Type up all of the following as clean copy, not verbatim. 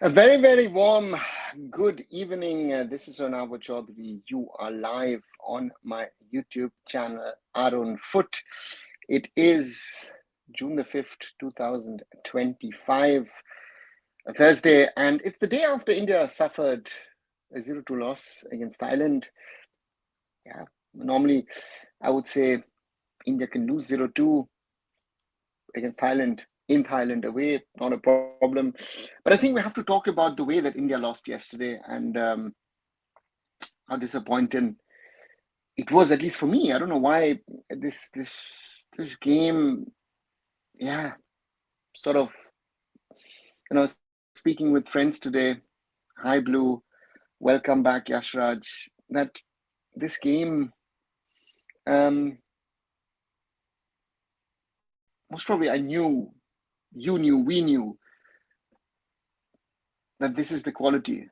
A very, very warm good evening. This is Arunfoot Chaudhary. You are live on my YouTube channel, Arunfoot. It is June the 5th, 2025, a Thursday, and it's the day after India suffered a 0-2 loss against Thailand. Yeah, normally I would say India can lose 0-2 against Thailand, in Thailand, away, not a problem. But I think we have to talk about the way that India lost yesterday and how disappointing it was, at least for me. I don't know why this game, yeah, sort of, speaking with friends today. Hi, Blue. Welcome back, Yashraj. That this game, most probably I knew, you knew, we knew that this is the quality.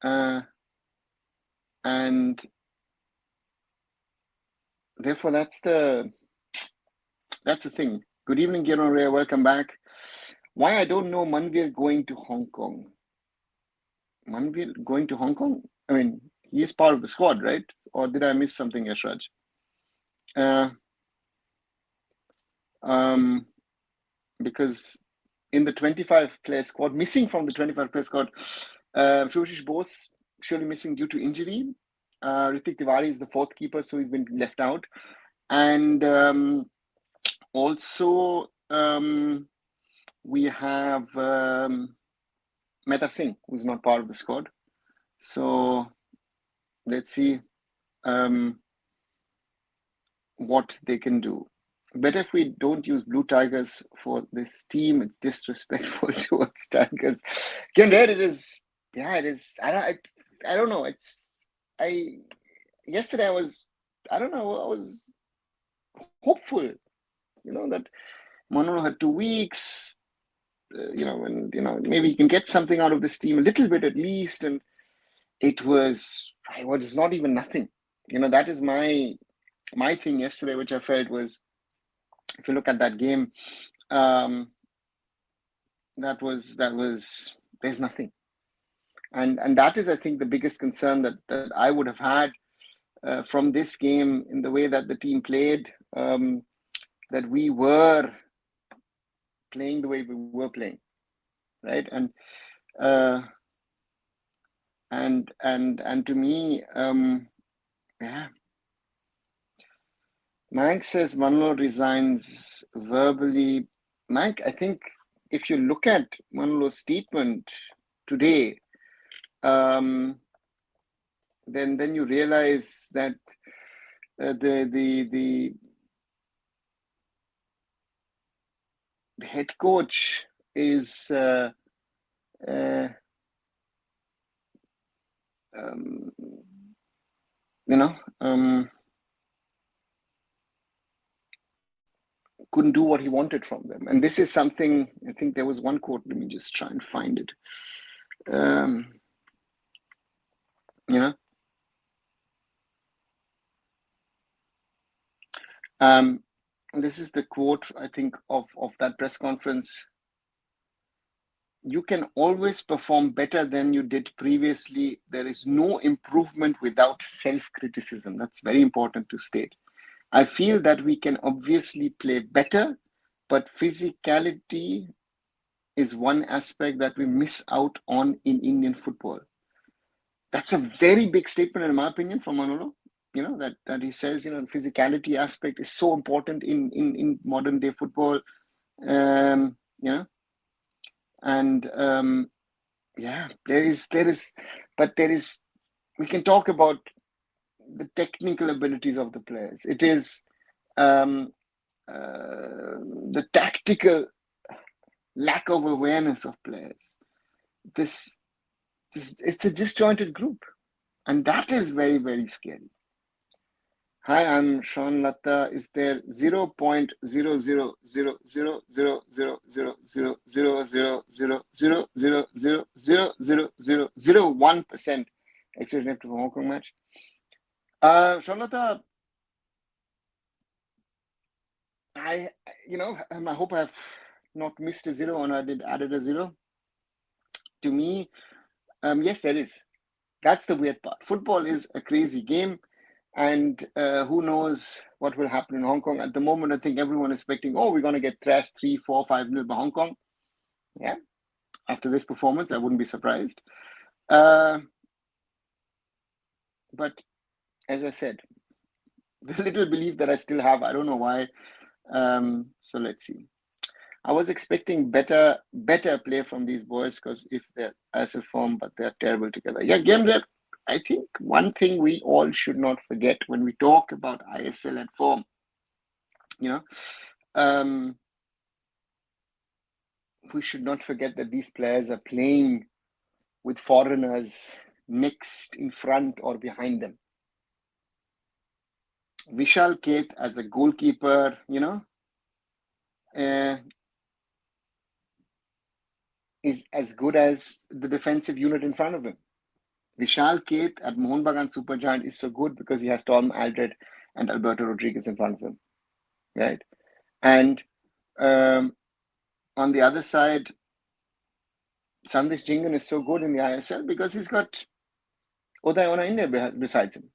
And therefore, that's the thing. Good evening, Gino Ray. Welcome back. Why I don't know Manvir going to Hong Kong. Manvir going to Hong Kong? I mean, he is part of the squad, right? Or did I miss something, Yashraj? Because in the 25-player squad, missing from the 25-player squad, Shubhashish Bose surely missing due to injury. Ritik Tiwari is the fourth keeper, so he's been left out. And also, we have Mehtab Singh, who's not part of the squad. So let's see what they can do. Better if we don't use Blue Tigers for this team. It's disrespectful towards Tigers. Again, it is. Yeah, it is. I don't know. Yesterday I was hopeful, that Manolo had 2 weeks, and maybe he can get something out of this team, a little bit at least. And it was not even nothing. That is my thing yesterday, which I felt was, if you look at that game, that was there's nothing. And that is, I think, the biggest concern that I would have had from this game, in the way that the team played, that we were playing the way we were playing, right? And to me, yeah. Mike says Manolo resigns verbally. Mike, I think if you look at Manolo's statement today, then you realize that the head coach is couldn't do what he wanted from them. And this is something, I think there was one quote, let me just try and find it. This is the quote, I think, of that press conference. You can always perform better than you did previously. There is no improvement without self-criticism. That's very important to state. I feel that we can obviously play better, but physicality is one aspect that we miss out on in Indian football. That's a very big statement, in my opinion, from Manolo. That he says, the physicality aspect is so important in modern day football. And there is, we can talk about the technical abilities of the players. It is the tactical lack of awareness of players. It's a disjointed group, and that is very, very scary. Hi, I'm Sean Latta. Is there 0.00000000000000001% expected left for Hong Kong match? Sean Latta, I hope I have not missed a zero, and I added a zero. to me, yes, there is. That's the weird part. Football is a crazy game, and who knows what will happen in Hong Kong. At the moment, I think everyone is expecting, oh, we're going to get thrashed 3-4, 5-0 by Hong Kong. Yeah, after this performance, I wouldn't be surprised. But as I said, the little belief that I still have, I don't know why. So let's see. I was expecting better play from these boys, because if they're as a form, but they're terrible together. Yeah, game rep. I think one thing we all should not forget when we talk about ISL and form, we should not forget that these players are playing with foreigners next, in front, or behind them. Vishal Keth as a goalkeeper, is as good as the defensive unit in front of him. Vishal Keth at Mohun Bagan Supergiant is so good because he has Tom Aldred and Alberto Rodriguez in front of him, right? And on the other side, Sandesh Jingan is so good in the ISL because he's got Uday Ona India besides him.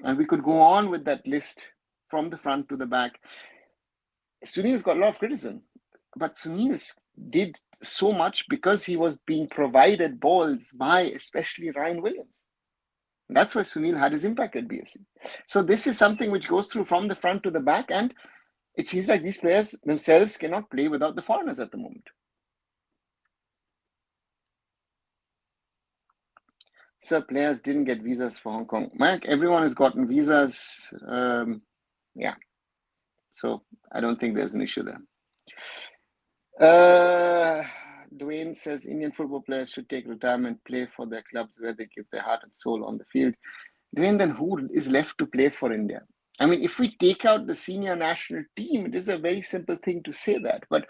And we could go on with that list from the front to the back. Sunil's got a lot of criticism, but Sunil did so much because he was being provided balls by especially Ryan Williams. That's why Sunil had his impact at BFC. So this is something which goes through from the front to the back, and it seems like these players themselves cannot play without the foreigners at the moment. So players didn't get visas for Hong Kong. Mike, everyone has gotten visas. Yeah. So I don't think there's an issue there. Dwayne says Indian football players should take retirement, play for their clubs where they give their heart and soul on the field. Dwayne, then who is left to play for India? I mean, if we take out the senior national team, it is a very simple thing to say that. But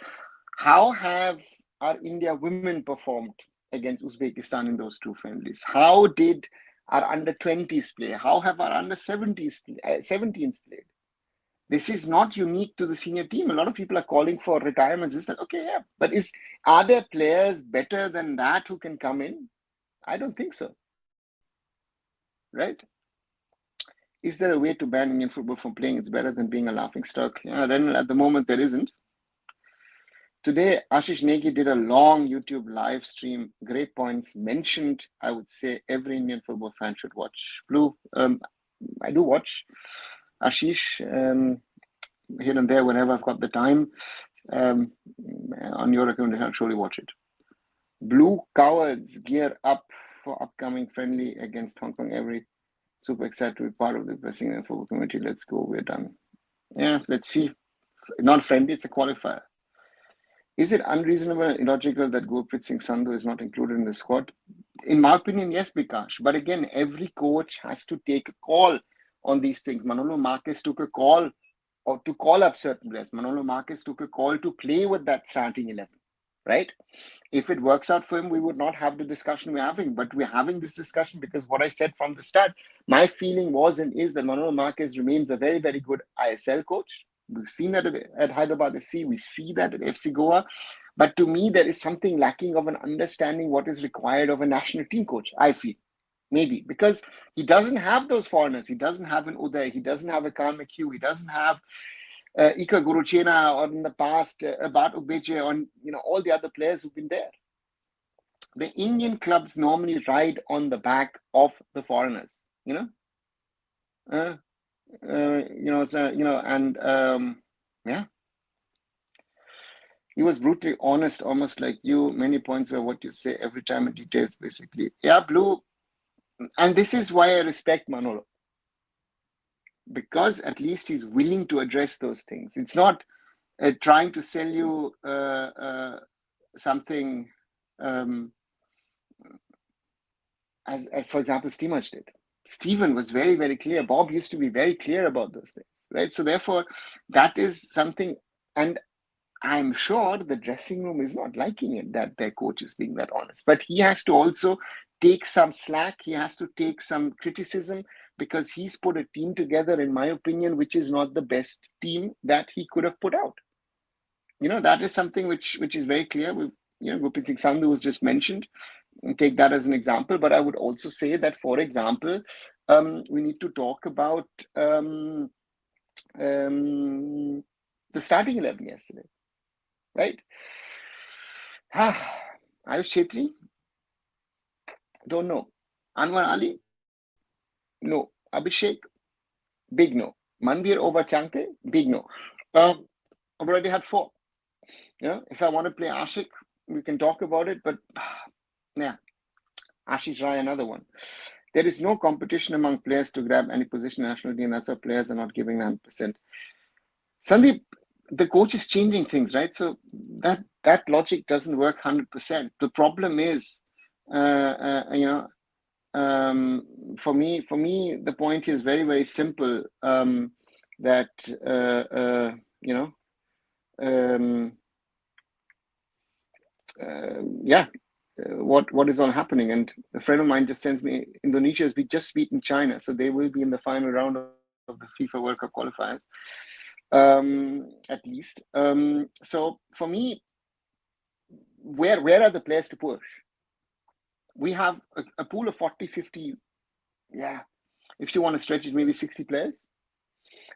how have our India women performed against Uzbekistan in those two friendlies? How did our under-20s play? How have our under-17s played? This is not unique to the senior team. A lot of people are calling for retirements. Is that okay? Yeah, but are there players better than that who can come in? I don't think so. Right? Is there a way to ban Indian football from playing? It's better than being a laughing stock. Yeah, Renal, at the moment there isn't. Today, Ashish Negi did a long YouTube live stream. Great points mentioned. I would say every Indian football fan should watch. Blue, I do watch Ashish here and there whenever I've got the time. On your recommendation, I'll surely watch it. Blue Cowards gear up for upcoming friendly against Hong Kong. Every super excited to be part of the pressing and football committee. Let's go. We're done. Yeah, let's see. Not friendly, it's a qualifier. Is it unreasonable and illogical that Gurpreet Singh Sandhu is not included in the squad? In my opinion, yes, Bikash. But again, every coach has to take a call on these things. Manolo Marquez took a call to call up certain players. Manolo Marquez took a call to play with that starting 11, right? If it works out for him, we would not have the discussion we're having. But we're having this discussion because what I said from the start, my feeling was and is that Manolo Marquez remains a very, very good ISL coach. We've seen that at Hyderabad FC. We see that at FC Goa. But to me, there is something lacking of an understanding what is required of a national team coach, I feel. Maybe. Because he doesn't have those foreigners. He doesn't have an Uday. He doesn't have a Khan McHugh. He doesn't have Ika Guruchena, or in the past, Bart Ugbeche, or all the other players who've been there. The Indian clubs normally ride on the back of the foreigners, yeah. He was brutally honest, almost like you. Many points were what you say every time in details, basically. Yeah, Blue. And this is why I respect Manolo. Because at least he's willing to address those things. It's not trying to sell you something as for example, Steemach did. Stephen was very, very clear. Bob used to be very clear about those things, right? So therefore, that is something, and I'm sure the dressing room is not liking it that their coach is being that honest. But he has to also take some slack. He has to take some criticism because he's put a team together, in my opinion, which is not the best team that he could have put out. That is something which is very clear. Gurpreet Singh Sandhu was just mentioned. Take that as an example. But I would also say that, for example, we need to talk about the starting 11 yesterday, right? Ayush Chetri, don't know. Anwar Ali, no. Abhishek, big no. Manvir over Chankte, big no. I've already had 4. If I want to play Ashik, we can talk about it, but yeah, Ashish Rai, another one. There is no competition among players to grab any position in the national team. That's why players are not giving 100%. Sandeep, the coach is changing things, right? So that logic doesn't work 100%. The problem is, for me, the point is very, very simple. That what is all happening? And a friend of mine just sends me, Indonesia has just beaten China, so they will be in the final round of the FIFA World Cup qualifiers, at least. So for me, where are the players to push? We have a pool of 40, 50, if you want to stretch it, maybe 60 players.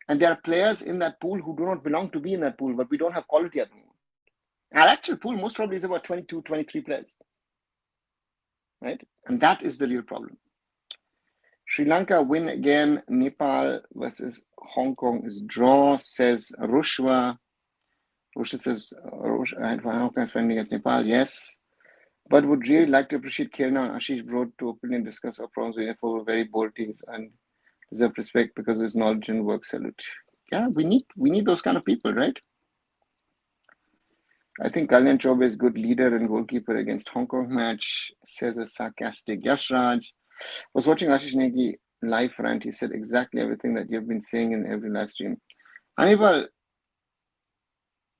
And there are players in that pool who do not belong to be in that pool, but we don't have quality at the moment. Our actual pool most probably is about 22, 23 players, right? And that is the real problem. Sri Lanka win again. Nepal versus Hong Kong is draw, says Rushwa. Rushwa says, Hong Kong is friendly against Nepal, yes. But would really like to appreciate Kirna and Ashish Broad to openly and discuss our problems with for very bold teams and deserve respect because of his knowledge and work. Salute. Yeah, we need those kind of people, right? I think Kalyan Chaubey is good leader and goalkeeper against Hong Kong match, says a sarcastic Yashraj. Was watching Ashish Negi live rant. He said exactly everything that you've been saying in every live stream. Hannibal,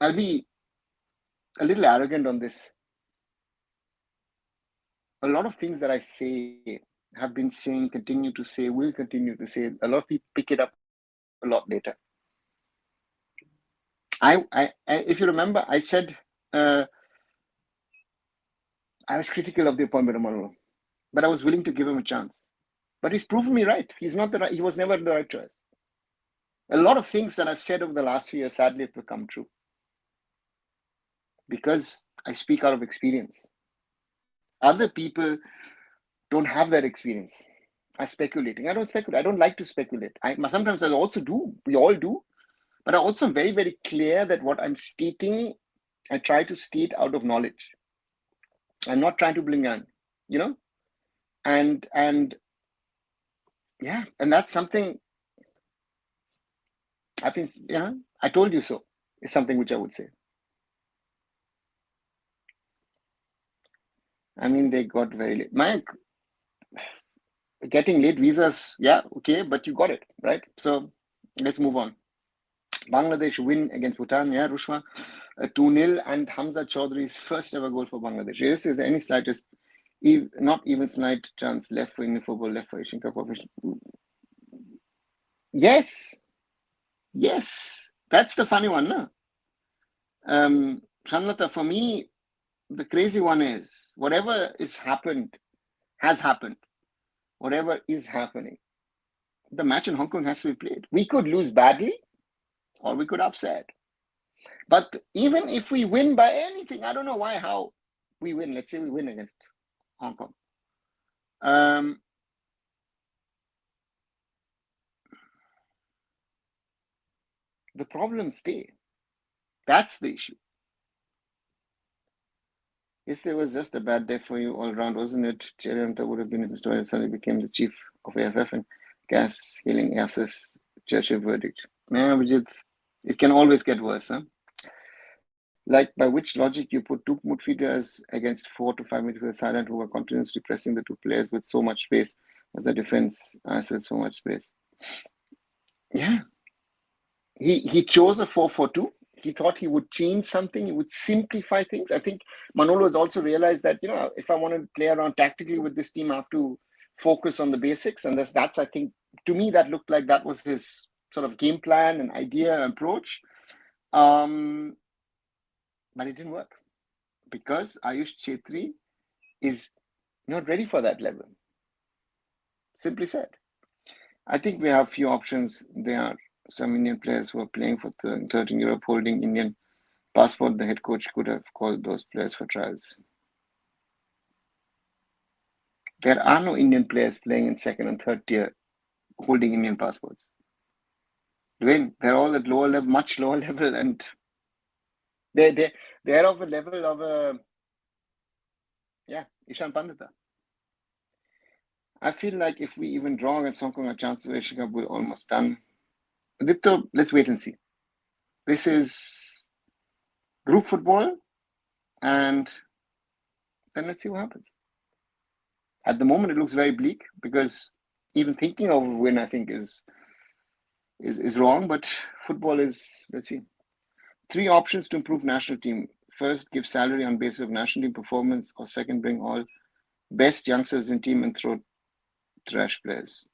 I'll be a little arrogant on this. A lot of things that I say, have been saying, continue to say, will continue to say. A lot of people pick it up a lot later. I if you remember, I said I was critical of the appointment of Manolo, but I was willing to give him a chance. But he's proven me right. He was never the right choice. A lot of things that I've said over the last few years, sadly, have become true. Because I speak out of experience. Other people don't have that experience. I'm speculating. I don't speculate. I don't like to speculate. Sometimes I also do. We all do. But I'm also very, very clear that what I'm stating, I try to state out of knowledge. I'm not trying to bling on, and yeah, and that's something I think, I told you so, is something which I would say. I mean, they got very late. Mike, getting late visas, yeah, okay, but you got it, right? So let's move on. Bangladesh win against Bhutan, yeah, Rushma, 2-0, and Hamza Chaudhry's first ever goal for Bangladesh. Yes, is there any slightest, not even slight chance left for Indian football, left for Asian Cup of Yes, that's the funny one, no? Shanlata, for me, the crazy one is whatever has happened. Whatever is happening, the match in Hong Kong has to be played. We could lose badly or we could upset. But even if we win by anything, I don't know how we win. Let's say we win against Hong Kong. The problems stay. That's the issue. Yesterday was just a bad day for you all around, wasn't it? Cherry Hunter would have been in the story and suddenly became the chief of AIFF and gas healing AIFF's Churchill verdict. Man, it can always get worse, huh? Like, by which logic you put 2 midfielders against 4 to 5 midfielders silent who were continuously pressing the 2 players with so much space? Was the defense? I said so much space. Yeah. He chose a 4-4-2. He thought he would change something. He would simplify things. I think Manolo has also realized that, if I want to play around tactically with this team, I have to focus on the basics. And that's I think, to me, that looked like that was his sort of game plan and idea and approach. But it didn't work. because Ayush Chetri is not ready for that level. Simply said. I think we have few options. There are some Indian players who are playing for 13 Europe holding Indian passport. The head coach could have called those players for trials. There are no Indian players playing in second and third tier holding Indian passports. Dwayne, they're all at lower level, much lower level, and they're of a level of Ishan Pandita. I feel like if we even draw against Hong Kong, our chances of Asia Cup will almost done. Aditya, let's wait and see. This is group football, and then let's see what happens. At the moment, it looks very bleak because even thinking of a win, I think, is wrong. But football is, let's see. 3 options to improve national team. First, give salary on basis of national team performance, or second, bring all best youngsters in team and throw trash players.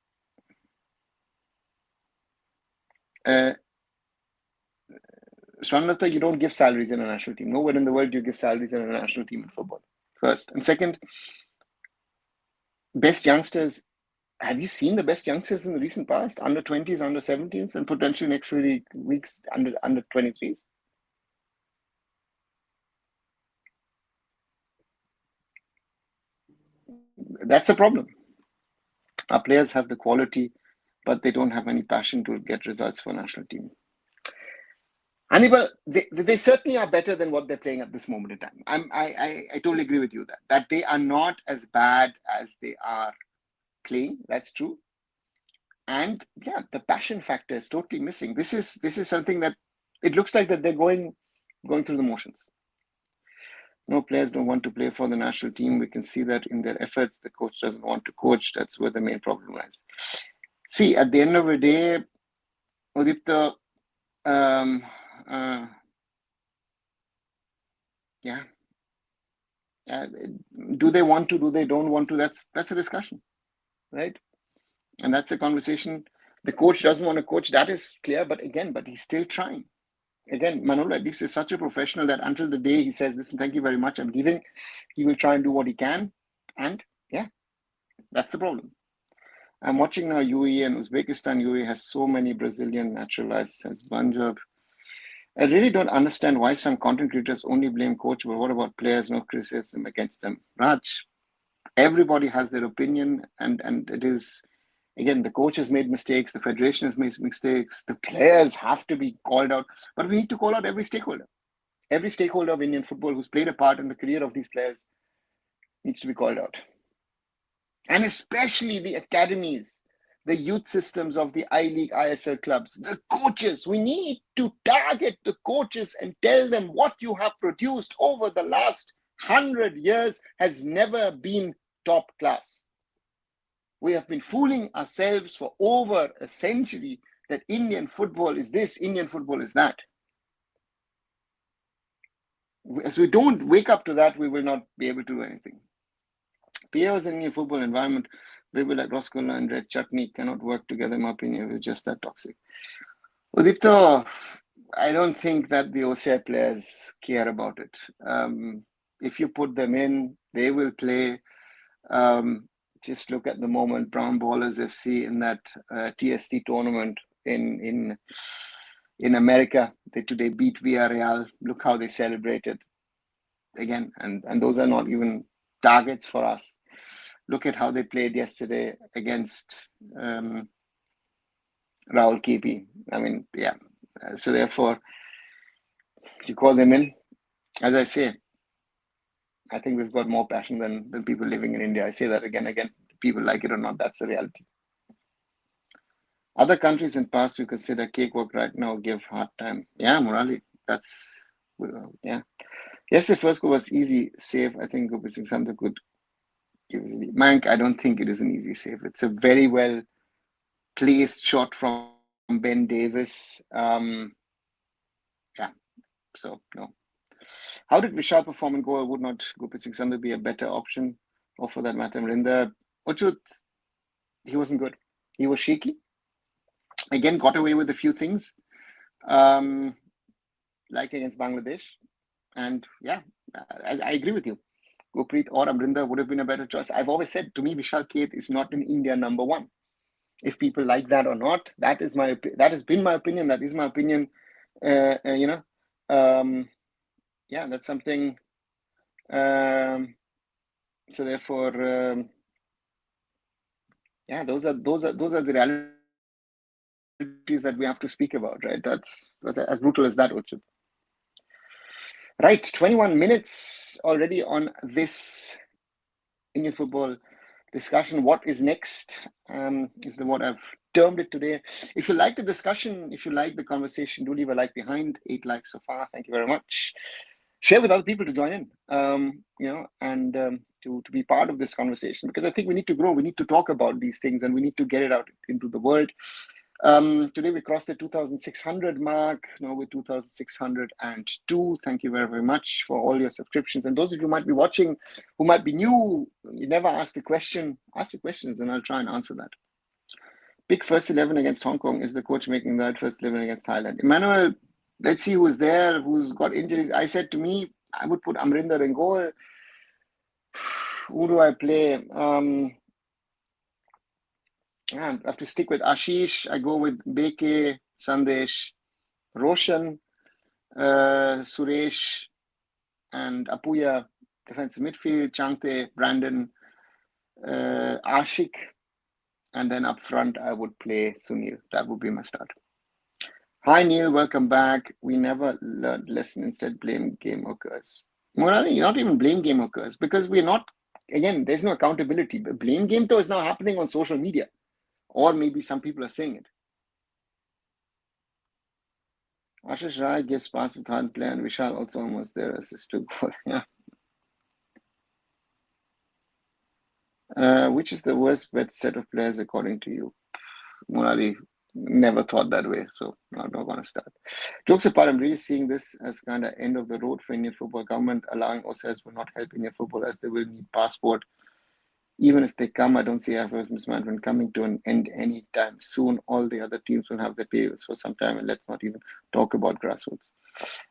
Swanatha, you don't give salaries in a national team. Nowhere in the world do you give salaries in a national team in football. First. And second, best youngsters. Have you seen the best youngsters in the recent past? Under 20s, under 17s, and potentially next few weeks under 23s? That's a problem. Our players have the quality, but they don't have any passion to get results for national team. Hannibal, they certainly are better than what they're playing at this moment in time. I totally agree with you that they are not as bad as they are playing. That's true. And yeah, the passion factor is totally missing. This is something that it looks like that they're going through the motions. No, players don't want to play for the national team. We can see that in their efforts. The coach doesn't want to coach. That's where the main problem lies. See, at the end of the day, Udipta, do they want to? Do they don't want to? That's a discussion, right? And that's a conversation. The coach doesn't want to coach. That is clear. But he's still trying. Again, Manolo at least is such a professional that until the day he says, listen, thank you very much, I'm leaving, he will try and do what he can. And yeah, that's the problem. I'm watching now UAE and Uzbekistan. UAE has so many Brazilian naturalized as Punjab. I really don't understand why some content creators only blame coach, but what about players? No criticism against them. Raj, everybody has their opinion, and it is, again, the coach has made mistakes, the federation has made mistakes, the players have to be called out, but we need to call out every stakeholder. Every stakeholder of Indian football who's played a part in the career of these players needs to be called out. And especially the academies, the youth systems of the I-League, ISL clubs, the coaches. We need to target the coaches and tell them what you have produced over the last 100 years has never been top class. We have been fooling ourselves for over a century that Indian football is this, Indian football is that. As we don't wake up to that, we will not be able to do anything. Players in Indian football environment, they will like Roscola and Red Chutney cannot work together, in my opinion. It's just that toxic. Udipto, I don't think that the OCI players care about it. If you put them in, they will play. Just look at the moment, Brown Ballers FC in that TST tournament in America. They beat Villarreal. Look how they celebrated again, and those are not even targets for us. Look at how they played yesterday against Raul Kepi. I mean, yeah. So therefore, you call them in. As I say, I think we've got more passion than people living in India. I say that again. People like it or not, that's the reality. Other countries in past we consider cakewalk right now, give hard time. Yeah, Murali, that's, yeah. Yes, the first goal was easy save. I think Gopal something could give it. Mank, I don't think it is an easy save. It's a very well placed shot from Ben Davis. Yeah, so no. How did Vishal perform in goal? Would not Gopal Sandhu be a better option? Or for that matter, Mrinder? Ochut, he wasn't good. He was shaky. Again, got away with a few things. Like against Bangladesh. And yeah, I agree with you. Gurpreet or Amrinder would have been a better choice. I've always said, to me, Vishal Keth is not an India number one. If people like that or not, that has been my opinion. That is my opinion. You know, yeah, that's something. So therefore, yeah, those are the realities that we have to speak about, right? That's as brutal as that, Uchit. Right, 21 minutes already on this Indian football discussion. What is next is what I've termed it today. If you like the discussion, if you like the conversation, do leave a like behind. 8 likes so far. Thank you very much. Share with other people to join in, and to be part of this conversation, because I think we need to grow. We need to talk about these things, and we need to get it out into the world. Today we crossed the 2,600 mark. Now we're 2,602. Thank you very, very much for all your subscriptions. And those of you who might be watching, who might be new, you never asked a question, ask your questions and I'll try and answer that. Big first 11 against Hong Kong. Is the coach making that first 11 against Thailand? Emmanuel, let's see who's there, who's got injuries. I said, to me, I would put Amrinder in goal. Who do I play? I have to stick with Ashish. I go with Beke, Sandesh, Roshan, Suresh, and Apuya. Defensive midfield, Changte, Brandon, Ashik. And then up front, I would play Sunil. That would be my start. Hi, Neil. Welcome back. We never learned lesson. Instead, blame game occurs. Morally, not even blame game occurs, because we're not, again, there's no accountability. But blame game, though, is now happening on social media. Or maybe some people are saying it. Ashish Rai gives passes to third player, and Vishal also almost there, assist to goal. Yeah. Which is the worst bet set of players according to you? Murali, never thought that way, so I'm not going to start. Jokes apart, I'm really seeing this as kind of end of the road for Indian football. Government allowing OCIs will not help Indian football, as they will need passport. Even if they come, I don't see AIFF mismanagement coming to an end anytime soon. All the other teams will have their payrolls for some time, and let's not even talk about Grassroots.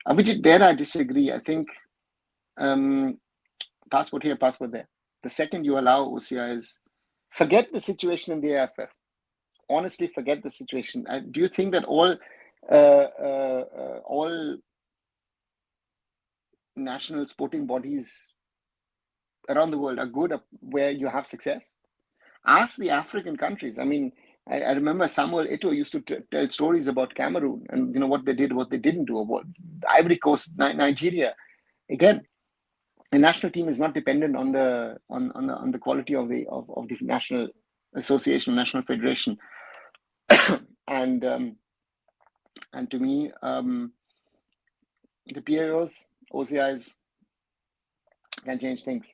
Abhijit, there I disagree. I think passport here, passport there. The second you allow OCIs, forget the situation in the AIFF. Honestly, forget the situation. Do you think that all national sporting bodies around the world are good where you have success? Ask the African countries. I mean, I remember Samuel Eto'o used to tell stories about Cameroon and what they did, what they didn't do, about Ivory Coast, Nigeria. Again, the national team is not dependent on the quality of the national association, national federation, and to me, the PAOs, OCIs can change things,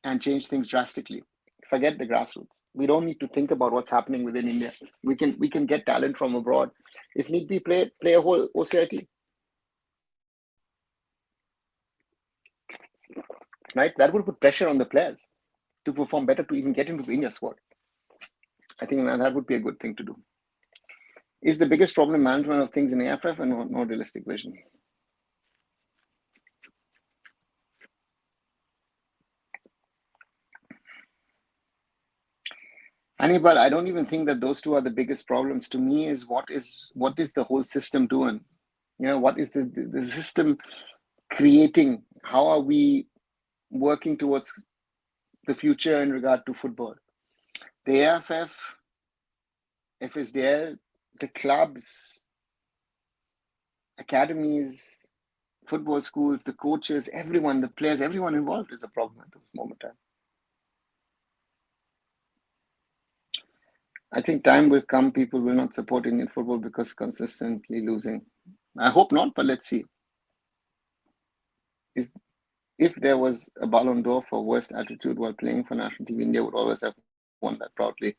and change things drastically. Forget the grassroots. We don't need to think about what's happening within India. We can get talent from abroad. If need be, play a whole OCI. Right? That would put pressure on the players to perform better, to even get into the India squad. I think that would be a good thing to do. Is the biggest problem management of things in AIFF and no realistic vision? Hannibal, I don't even think that those two are the biggest problems. To me, is what is the whole system doing? What is the system creating? How are we working towards the future in regard to football? The AIFF, FSDL, the clubs, academies, football schools, the coaches, everyone, the players, everyone involved is a problem at this moment in time. I think time will come, people will not support Indian football because consistently losing. I hope not, but let's see. If there was a Ballon d'Or for worst attitude while playing for national team, India would always have won that proudly.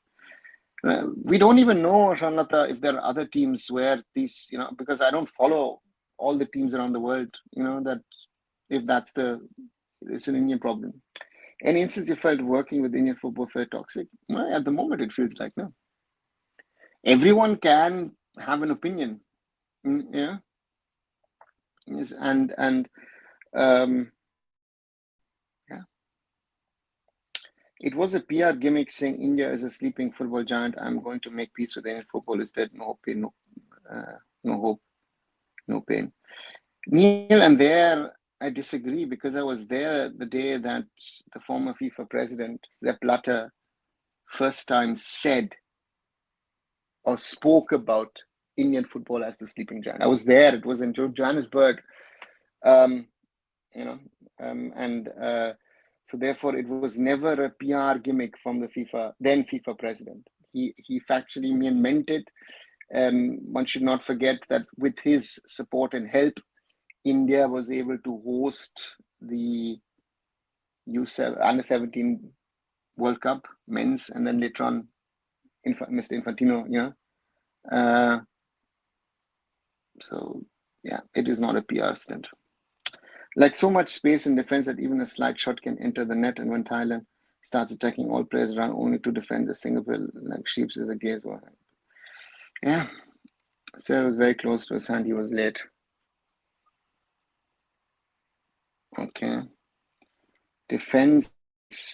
We don't even know, Shanlata, if there are other teams where these, because I don't follow all the teams around the world, that if it's an Indian problem. Any instance you felt working with Indian football felt toxic? Well, at the moment, it feels like no. Everyone can have an opinion. Yeah. Yes, and um, yeah, it was a PR gimmick saying India is a sleeping football giant. I'm going to make peace with Indian football is dead. No hope, pain, no hope, no pain. Neil, and there I disagree because I was there the day that the former FIFA president Sepp Blatter first time said or spoke about Indian football as the sleeping giant. I was there. It was in Johannesburg, um, you know, and so therefore it was never a PR gimmick from the FIFA president. He factually meant it. One should not forget that with his support and help, India was able to host the under 17 World Cup men's, and then later on, Mr. Infantino, so yeah, it is not a PR stint. Like so much space in defense that even a slight shot can enter the net, and when Thailand starts attacking, all players run only to defend the single ball, like sheep is a gaze. Yeah, so it was very close to his hand. He was late. Okay. Defense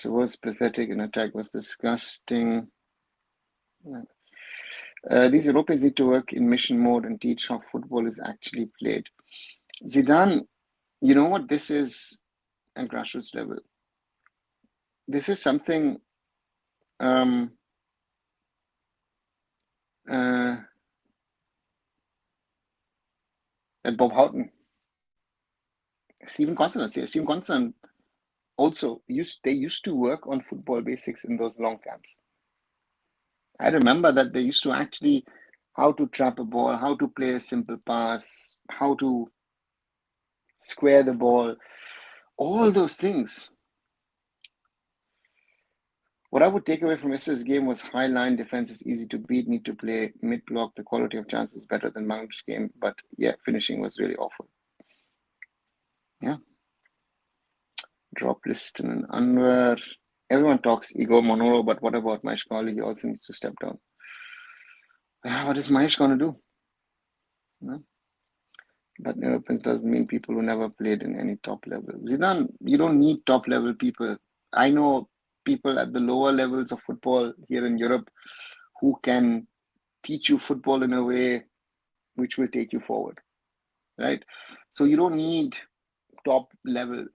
was pathetic and attack was disgusting. These Europeans need to work in mission mode and teach how football is actually played. Zidane, you know what this is at grassroots level? This is something that Bob Houghton, Stephen Constant also used to work on football basics in those long camps. I remember that they used to actually how to trap a ball, how to play a simple pass, how to square the ball, all those things. What I would take away from yesterday's game was high line defense is easy to beat, need to play mid block. The quality of chances is better than Bangladesh game, but yeah, finishing was really awful. Yeah. Drop Liston and Anwar. Everyone talks ego Monoro, but what about Mahesh Kohli? He also needs to step down. What is Mahesh going to do? No? But Europeans doesn't mean people who never played in any top level. Zidane, you don't need top level people. I know people at the lower levels of football here in Europe who can teach you football in a way which will take you forward, right? So you don't need top level.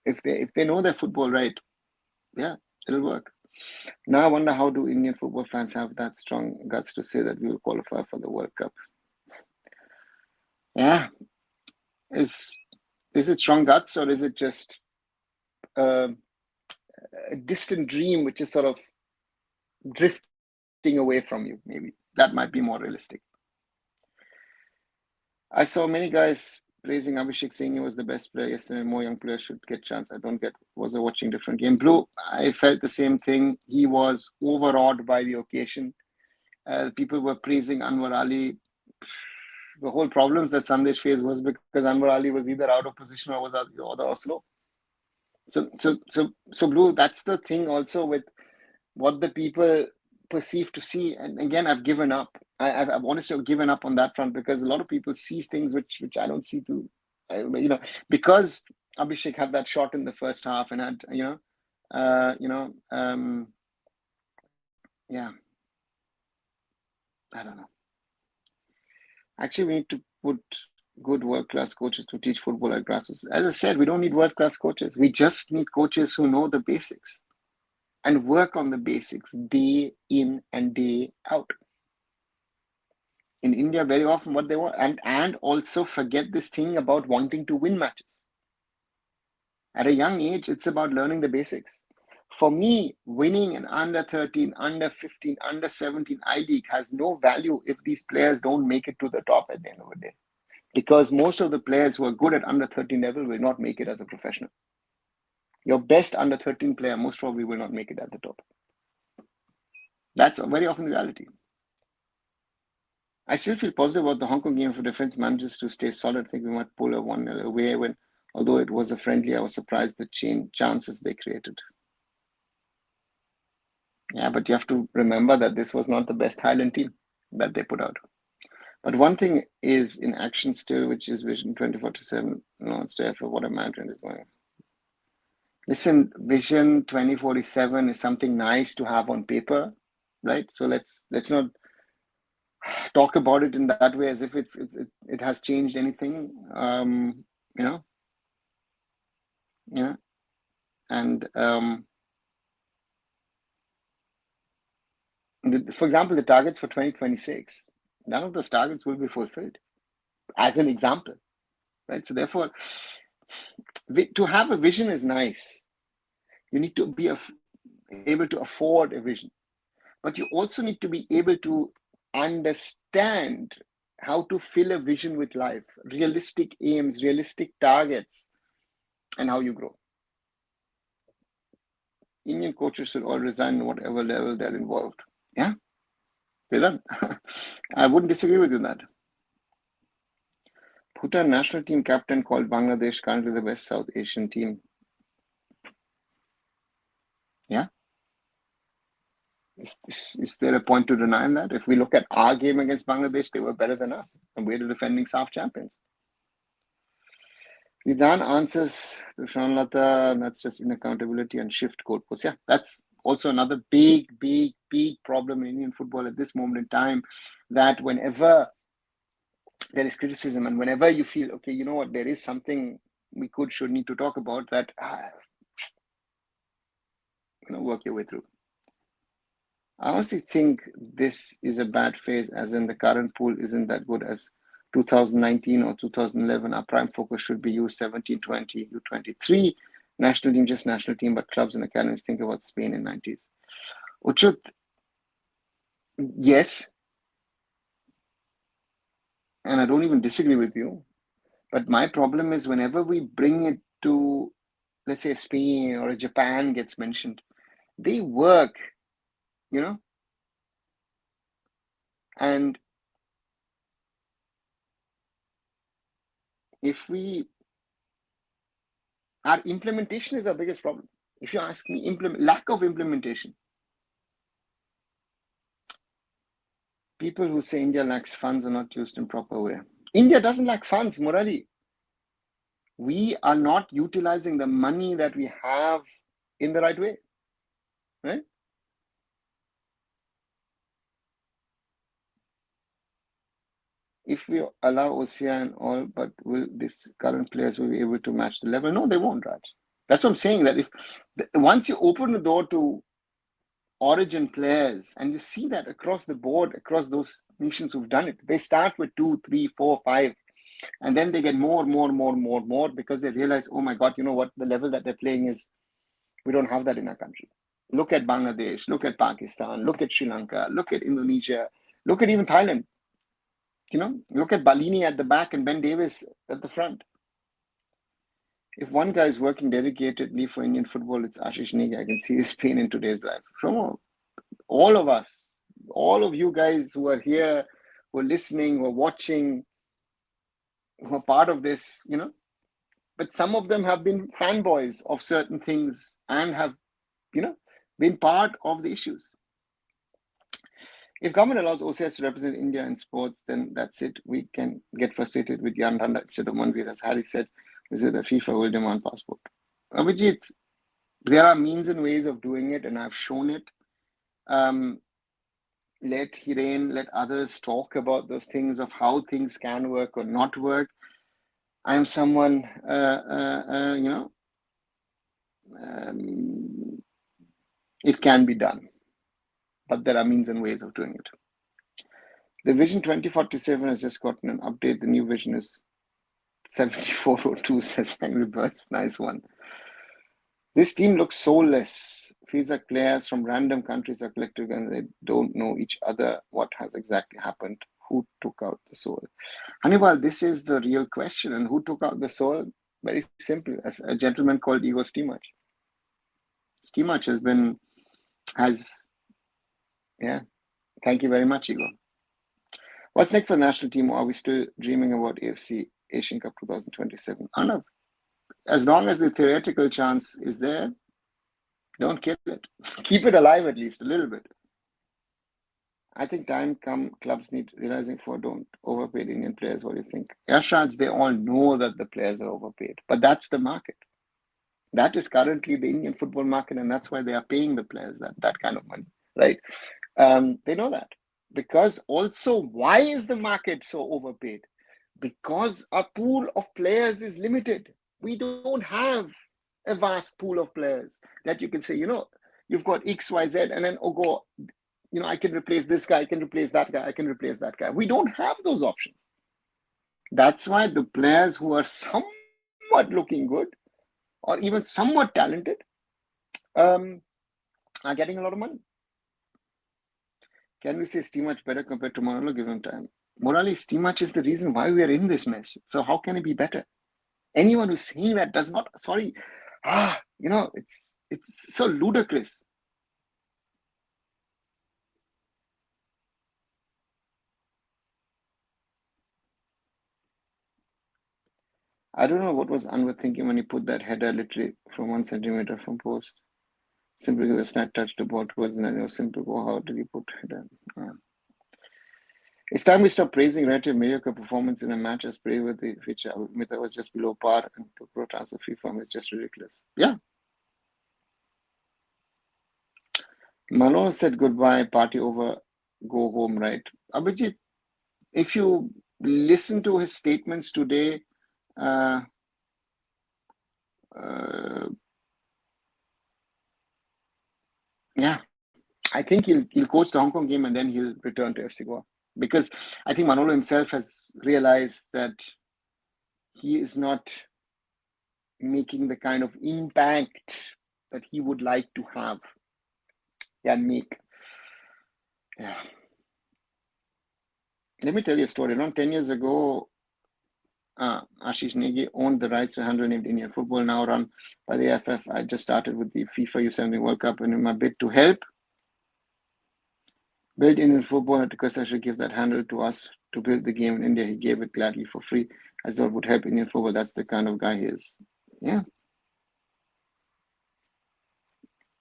If they know their football right, yeah, it'll work. Now I wonder, how do Indian football fans have that strong guts to say that we will qualify for the World Cup? Yeah, is it strong guts, or is it just a distant dream which is sort of drifting away from you? Maybe that might be more realistic. I saw many guys praising Abhishek, saying he was the best player yesterday. More young players should get chance. I don't get, was I watching different game? Blue, I felt the same thing. He was overawed by the occasion. People were praising Anwar Ali. The whole problems that Sandesh faced was because Anwar Ali was either out of position or slow. So Blue, that's the thing also with what the people perceive to see. And again, I've given up. I've honestly given up on that front because a lot of people see things which I don't see to, because Abhishek had that shot in the first half and had, yeah. I don't know. Actually, we need to put good world-class coaches to teach football at grassroots. As I said, we don't need world-class coaches. We just need coaches who know the basics and work on the basics day in and day out. In India, very often what they want, and also forget this thing about wanting to win matches. At a young age, it's about learning the basics. For me, winning an under 13, under 15, under 17 I-League has no value if these players don't make it to the top at the end of the day. Because most of the players who are good at under 13 level will not make it as a professional. Your best under 13 player most probably will not make it at the top. That's very often the reality. I still feel positive about the Hong Kong game for defense managers to stay solid. I think we might pull a 1-0 away when, although it was a friendly, I was surprised the chances they created. Yeah, but you have to remember that this was not the best Thailand team that they put out. But one thing is in action still, which is Vision 2047. No, it's there for what a management is going. Listen, Vision 2047 is something nice to have on paper, right? So let's not talk about it in that way as if it has changed anything. You know, yeah, and for example, the targets for 2026, none of those targets will be fulfilled. As an example, right? So therefore, to have a vision is nice. You need to be able to afford a vision, but you also need to be able to understand how to fill a vision with life, realistic aims, realistic targets, and how you grow. Indian coaches should all resign at whatever level they're involved. Yeah, they're done. I wouldn't disagree with you on that. Bhutan national team captain called Bangladesh currently the best South Asian team. Yeah. Is there a point to deny that? If we look at our game against Bangladesh, they were better than us, and we're the defending SAF champions. Zidane answers to Sean Lata, and that's just inaccountability and shift goalposts. Yeah, that's also another big problem in Indian football at this moment in time, that whenever there is criticism and whenever you feel, okay, you know what, there is something we should need to talk about, that, work your way through. I honestly think this is a bad phase, as in the current pool isn't that good as 2019 or 2011. Our prime focus should be U17, 20, U23. National team, just national team, but clubs and academies think about Spain in 90s. Uchut, yes. And I don't even disagree with you. But my problem is whenever we bring it to, let's say, Spain or Japan gets mentioned, they work, and our implementation is our biggest problem. If you ask me, lack of implementation. People who say India lacks funds are not used in proper way. India doesn't lack funds, Murali. We are not utilizing the money that we have in the right way, right? If we allow OCI and all, but will these current players will be able to match the level? No, they won't, Raj. That's what I'm saying, that if once you open the door to origin players, and you see that across the board, across those nations who've done it, they start with 2, 3, 4, 5, and then they get more, because they realize, oh my God, you know what, the level that they're playing is, we don't have that in our country. Look at Bangladesh, look at Pakistan, look at Sri Lanka, look at Indonesia, look at even Thailand. Look at Balini at the back and Ben Davis at the front. If one guy is working dedicatedly for Indian football, it's Ashish Negi. I can see his pain in today's life. From all of us, all of you guys who are here, who are listening, who are watching, who are part of this, but some of them have been fanboys of certain things and have, been part of the issues. If government allows OCS to represent India in sports, then that's it. We can get frustrated with Jan Randa instead of Manveer. As Harry said, is it the FIFA will demand passport? Abhijit, there are means and ways of doing it, and I've shown it. Let Hiren, let others talk about those things of how things can work or not work. I'm someone, it can be done, but there are means and ways of doing it. The Vision 2047 has just gotten an update. The new vision is 7402, says Angry Birds. Nice one. This team looks soulless. Feels like players from random countries are collected and they don't know each other. What has exactly happened? Who took out the soul? Hannibal, this is the real question. And who took out the soul? Very simple. As a gentleman called Igor Stimac. Stimac thank you very much, Igor. What's next for the national team? Or are we still dreaming about AFC Asian Cup 2027? Arnav, as long as the theoretical chance is there, don't kill it. Keep it alive at least a little bit. I think time come clubs need realizing for don't overpaid Indian players. What do you think? Yashraj, they all know that the players are overpaid, but that's the market. That is currently the Indian football market, and that's why they are paying the players that kind of money, right? They know that. Because also, why is the market so overpaid? Because our pool of players is limited. We don't have a vast pool of players that you can say, you've got XYZ, and then go, I can replace this guy, I can replace that guy, I can replace that guy. We don't have those options. That's why the players who are somewhat looking good or even somewhat talented are getting a lot of money. Can we say Stimac better compared to Moralo given time? Morally, Stimac is the reason why we are in this mess. So how can it be better? Anyone who's saying that does not, it's so ludicrous. I don't know what was Anwar thinking when he put that header literally from 1 centimeter from post. Simply give a snap touch to ball towards the net. It was simple. Oh, how did he put header? Yeah. It's time we stop praising relative mediocre performance in a match as praiseworthy, which Mita was just below par, and to pro transfer fee form is just ridiculous. Yeah. Mano said goodbye, party over, go home, right? Abhijit, if you listen to his statements today, yeah, I think he'll coach the Hong Kong game and then he'll return to FC Goa. Because I think Manolo himself has realized that he is not making the kind of impact that he would like to have and make. Yeah. Let me tell you a story. Around 10 years ago, Ashish Negi owned the rights to 100 named Indian football, now run by the AIFF. I just started with the FIFA U17 World Cup, and in my bid to help build Indian football, I requested I should give that handle to us to build the game in India. He gave it gladly for free. I thought it would help Indian football. That's the kind of guy he is. Yeah.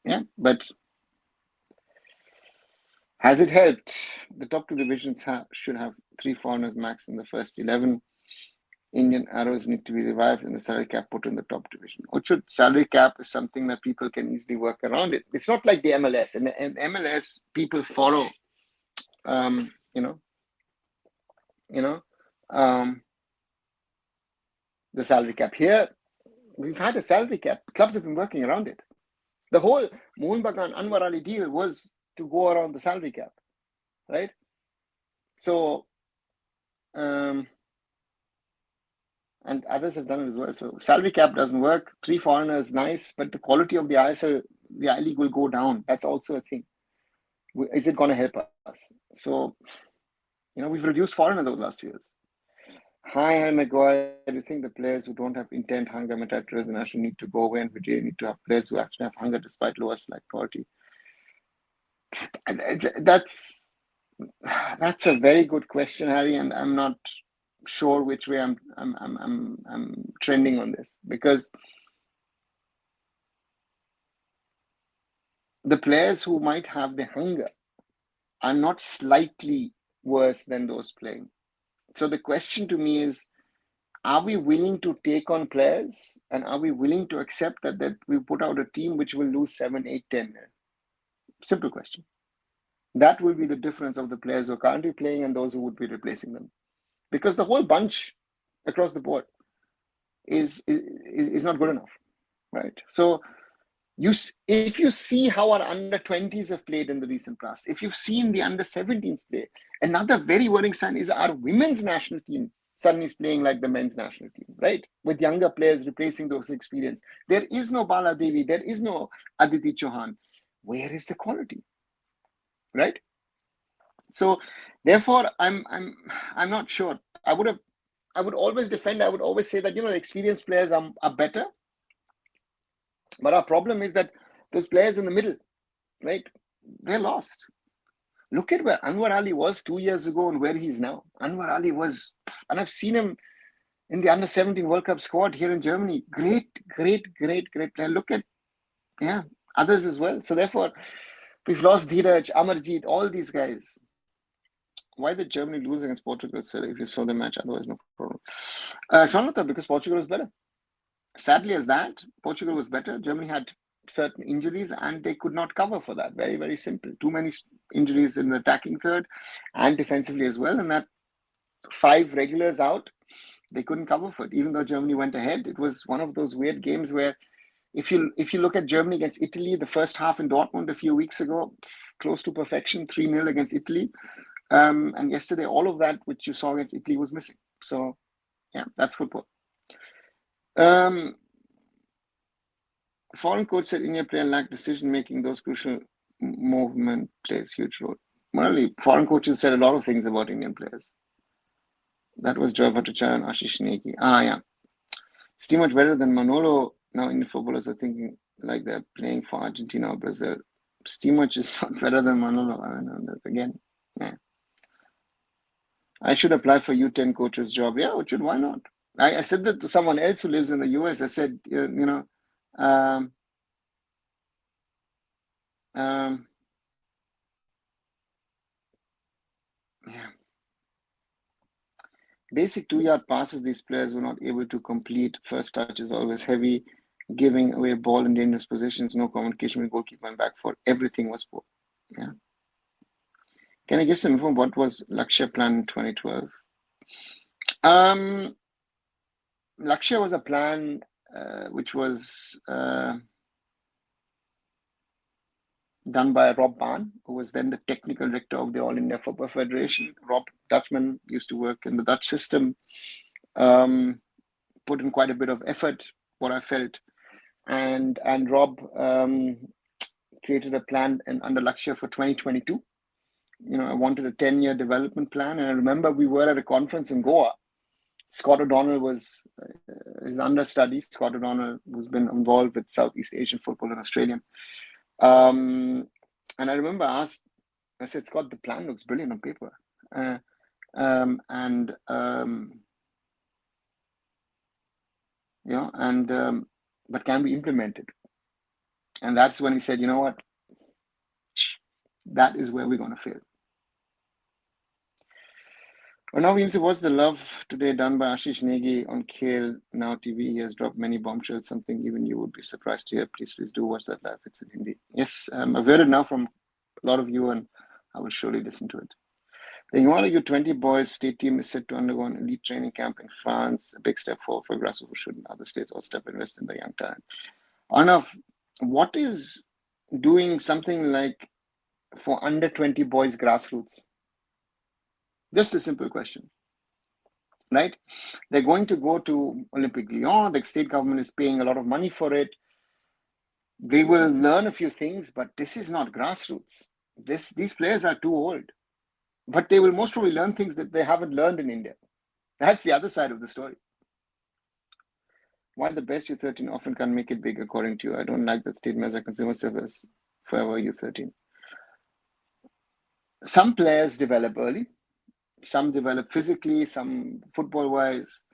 Yeah, but has it helped? The top two divisions should have 3 foreigners max in the first 11. Indian arrows need to be revived and the salary cap put in the top division. Or should salary cap is something that people can easily work around it. It's not like the MLS. In MLS, people follow, the salary cap. Here, we've had a salary cap. Clubs have been working around it. The whole Mohun Bagan Anwar Ali deal was to go around the salary cap, right? So, and others have done it as well. So salary cap doesn't work. 3 foreigners, nice, but the quality of the ISL, the I League will go down. That's also a thing. Is it going to help us? So, we've reduced foreigners over the last few years. Hi, McGoy. Do you think the players who don't have intent, hunger, metatronism and actually need to go away, and we need to have players who actually have hunger despite lower select quality? That's a very good question, Harry, and I'm not sure which way I'm trending on this, because the players who might have the hunger are not slightly worse than those playing. So the question to me is, are we willing to take on players, and are we willing to accept that we put out a team which will lose 7, 8, 10? Simple question. That will be the difference of the players who are currently playing and those who would be replacing them. Because the whole bunch across the board is not good enough, right? So if you see how our under-20s have played in the recent past, if you've seen the under-17s play, another very worrying sign is our women's national team suddenly is playing like the men's national team, right? With younger players replacing those experience. There is no Bala Devi, there is no Aditi Chauhan. Where is the quality, right? So therefore, I'm not sure. I would always defend. I would always say that the experienced players are better, but our problem is that those players in the middle, right? They're lost. Look at where Anwar Ali was 2 years ago and where he is now. Anwar Ali was, and I've seen him in the under-17 World Cup squad here in Germany. Great player. Look at, others as well. So therefore, we've lost Dheeraj, Amarjeet, all these guys. Why did Germany lose against Portugal, sir? If you saw the match, otherwise no problem. Jonathan, because Portugal was better. Sadly as that, Portugal was better. Germany had certain injuries and they could not cover for that. Very, very simple. Too many injuries in the attacking third and defensively as well. And that 5 regulars out, they couldn't cover for it. Even though Germany went ahead, it was one of those weird games where if you look at Germany against Italy, the first half in Dortmund a few weeks ago, close to perfection, 3-0 against Italy. And yesterday, all of that which you saw against Italy was missing. So, yeah, that's football. Foreign coach said India player lack decision making. Those crucial movement plays huge role. Well, foreign coaches said a lot of things about Indian players. That was Joy Bhattacharya and Ashish Negi. Yeah. Still much better than Manolo. Now Indian footballers are thinking like they're playing for Argentina or Brazil. Still much is not better than Manolo. I mean, again, yeah. I should apply for U10 coach's job. Yeah, why not? I said that to someone else who lives in the US. I said, yeah. Basic 2-yard passes, these players were not able to complete. First touch is always heavy, giving away ball in dangerous positions, no communication with goalkeeper and back four. Everything was poor. Yeah. Can I give some info on what was Lakshya plan in 2012? Lakshya was a plan which was done by Rob Bahn, who was then the technical director of the All India Football Federation. Rob Dutchman used to work in the Dutch system, put in quite a bit of effort, what I felt. And Rob created a plan under Lakshya for 2022. I wanted a 10-year development plan. And I remember we were at a conference in Goa. Scott O'Donnell was his understudy. Scott O'Donnell, who's been involved with Southeast Asian football and Australian. And I remember I said, Scott, the plan looks brilliant on paper. But can be implemented? And that's when he said, you know what? That is where we're going to fail. Well, now we need to watch the love today done by Ashish Negi on KL Now TV. He has dropped many bombshells, something even you would be surprised to hear. Please do watch that live. It's in Hindi. Yes, I've heard it now from a lot of you, and I will surely listen to it. The Himalayan U20 boys state team is set to undergo an elite training camp in France. A big step forward for Grassroots. Should other states all step invest in the young talent? Arnav, what is doing something like for under 20 boys Grassroots? Just a simple question, right? They're going to go to Olympic Lyon. The state government is paying a lot of money for it. They will learn a few things, but this is not Grassroots. These players are too old, but they will most probably learn things that they haven't learned in India. That's the other side of the story. Why the best U13 often can't make it big, according to you? I don't like that statement as a consumer service forever U13. Some players develop early. Some develop physically, some football-wise,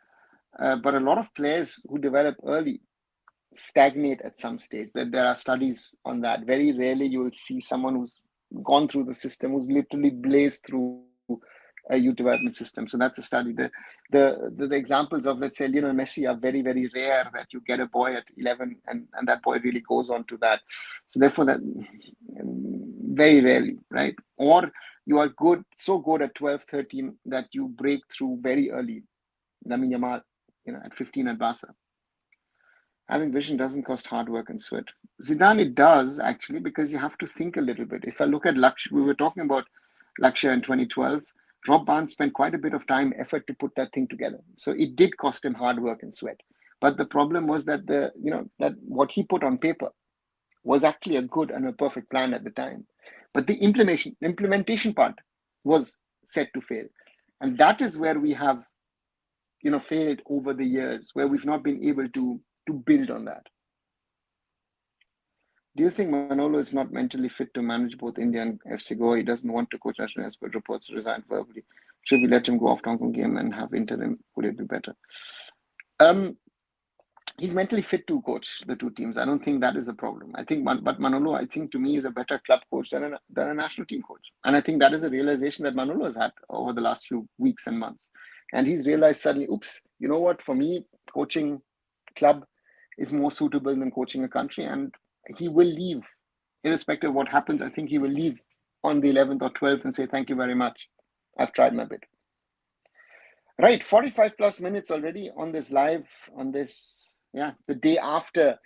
but a lot of players who develop early stagnate at some stage. There are studies on that. Very rarely you will see someone who's gone through the system, who's literally blazed through a youth development system. So that's a study. The examples of, let's say, Lionel Messi are very, very rare, that you get a boy at 11 and that boy really goes on to that. So therefore, that very rarely, right? Or you are so good at 12, 13 that you break through very early. Lamine Yamal, at 15 at Barca. Having vision doesn't cost hard work and sweat. Zidane, it does actually, because you have to think a little bit. If I look at Lakshya, we were talking about Lakshya in 2012. Rob Barnes spent quite a bit of time, effort to put that thing together. So it did cost him hard work and sweat. But the problem was that that what he put on paper was actually a good and a perfect plan at the time. But the implementation part was set to fail. And that is where we have, failed over the years, where we've not been able to build on that. Do you think Manolo is not mentally fit to manage both India and FC Goa? He doesn't want to coach national team, but reports resigned verbally. Should we let him go off Hong Kong game and have interim? Would it be better? he's mentally fit to coach the two teams. I don't think that is a problem. I think, but Manolo, I think to me is a better club coach than a national team coach. And I think that is a realization that Manolo has had over the last few weeks and months. And he's realized suddenly, oops, you know what? For me, coaching club is more suitable than coaching a country. And he will leave, irrespective of what happens. I think he will leave on the 11th or 12th and say, thank you very much. I've tried my bit. Right, 45 plus minutes already on this live, on this, the day after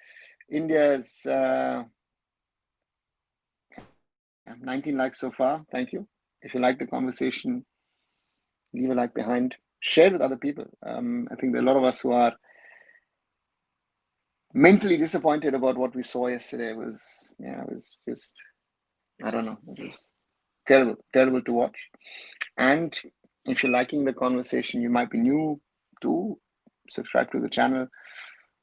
India's 19 likes so far. Thank you. If you like the conversation, leave a like behind. Share with other people. I think there are a lot of us who are mentally disappointed about what we saw yesterday. It was just, I don't know. It was terrible to watch. And if you're liking the conversation, you might be new to subscribe to the channel.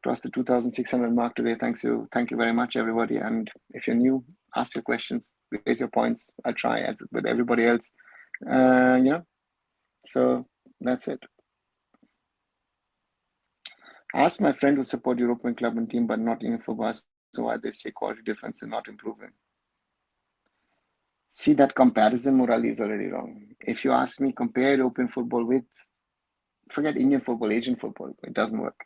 Cross the 2,600 mark today. Thank you very much, everybody. And if you're new, ask your questions, raise your points. I try as with everybody else. So that's it. Ask my friend who support European club and team, but not in football. So why they say quality difference and not improving. See, that comparison, Murali, is already wrong. If you ask me, compare European football with, forget Indian football, Asian football, it doesn't work.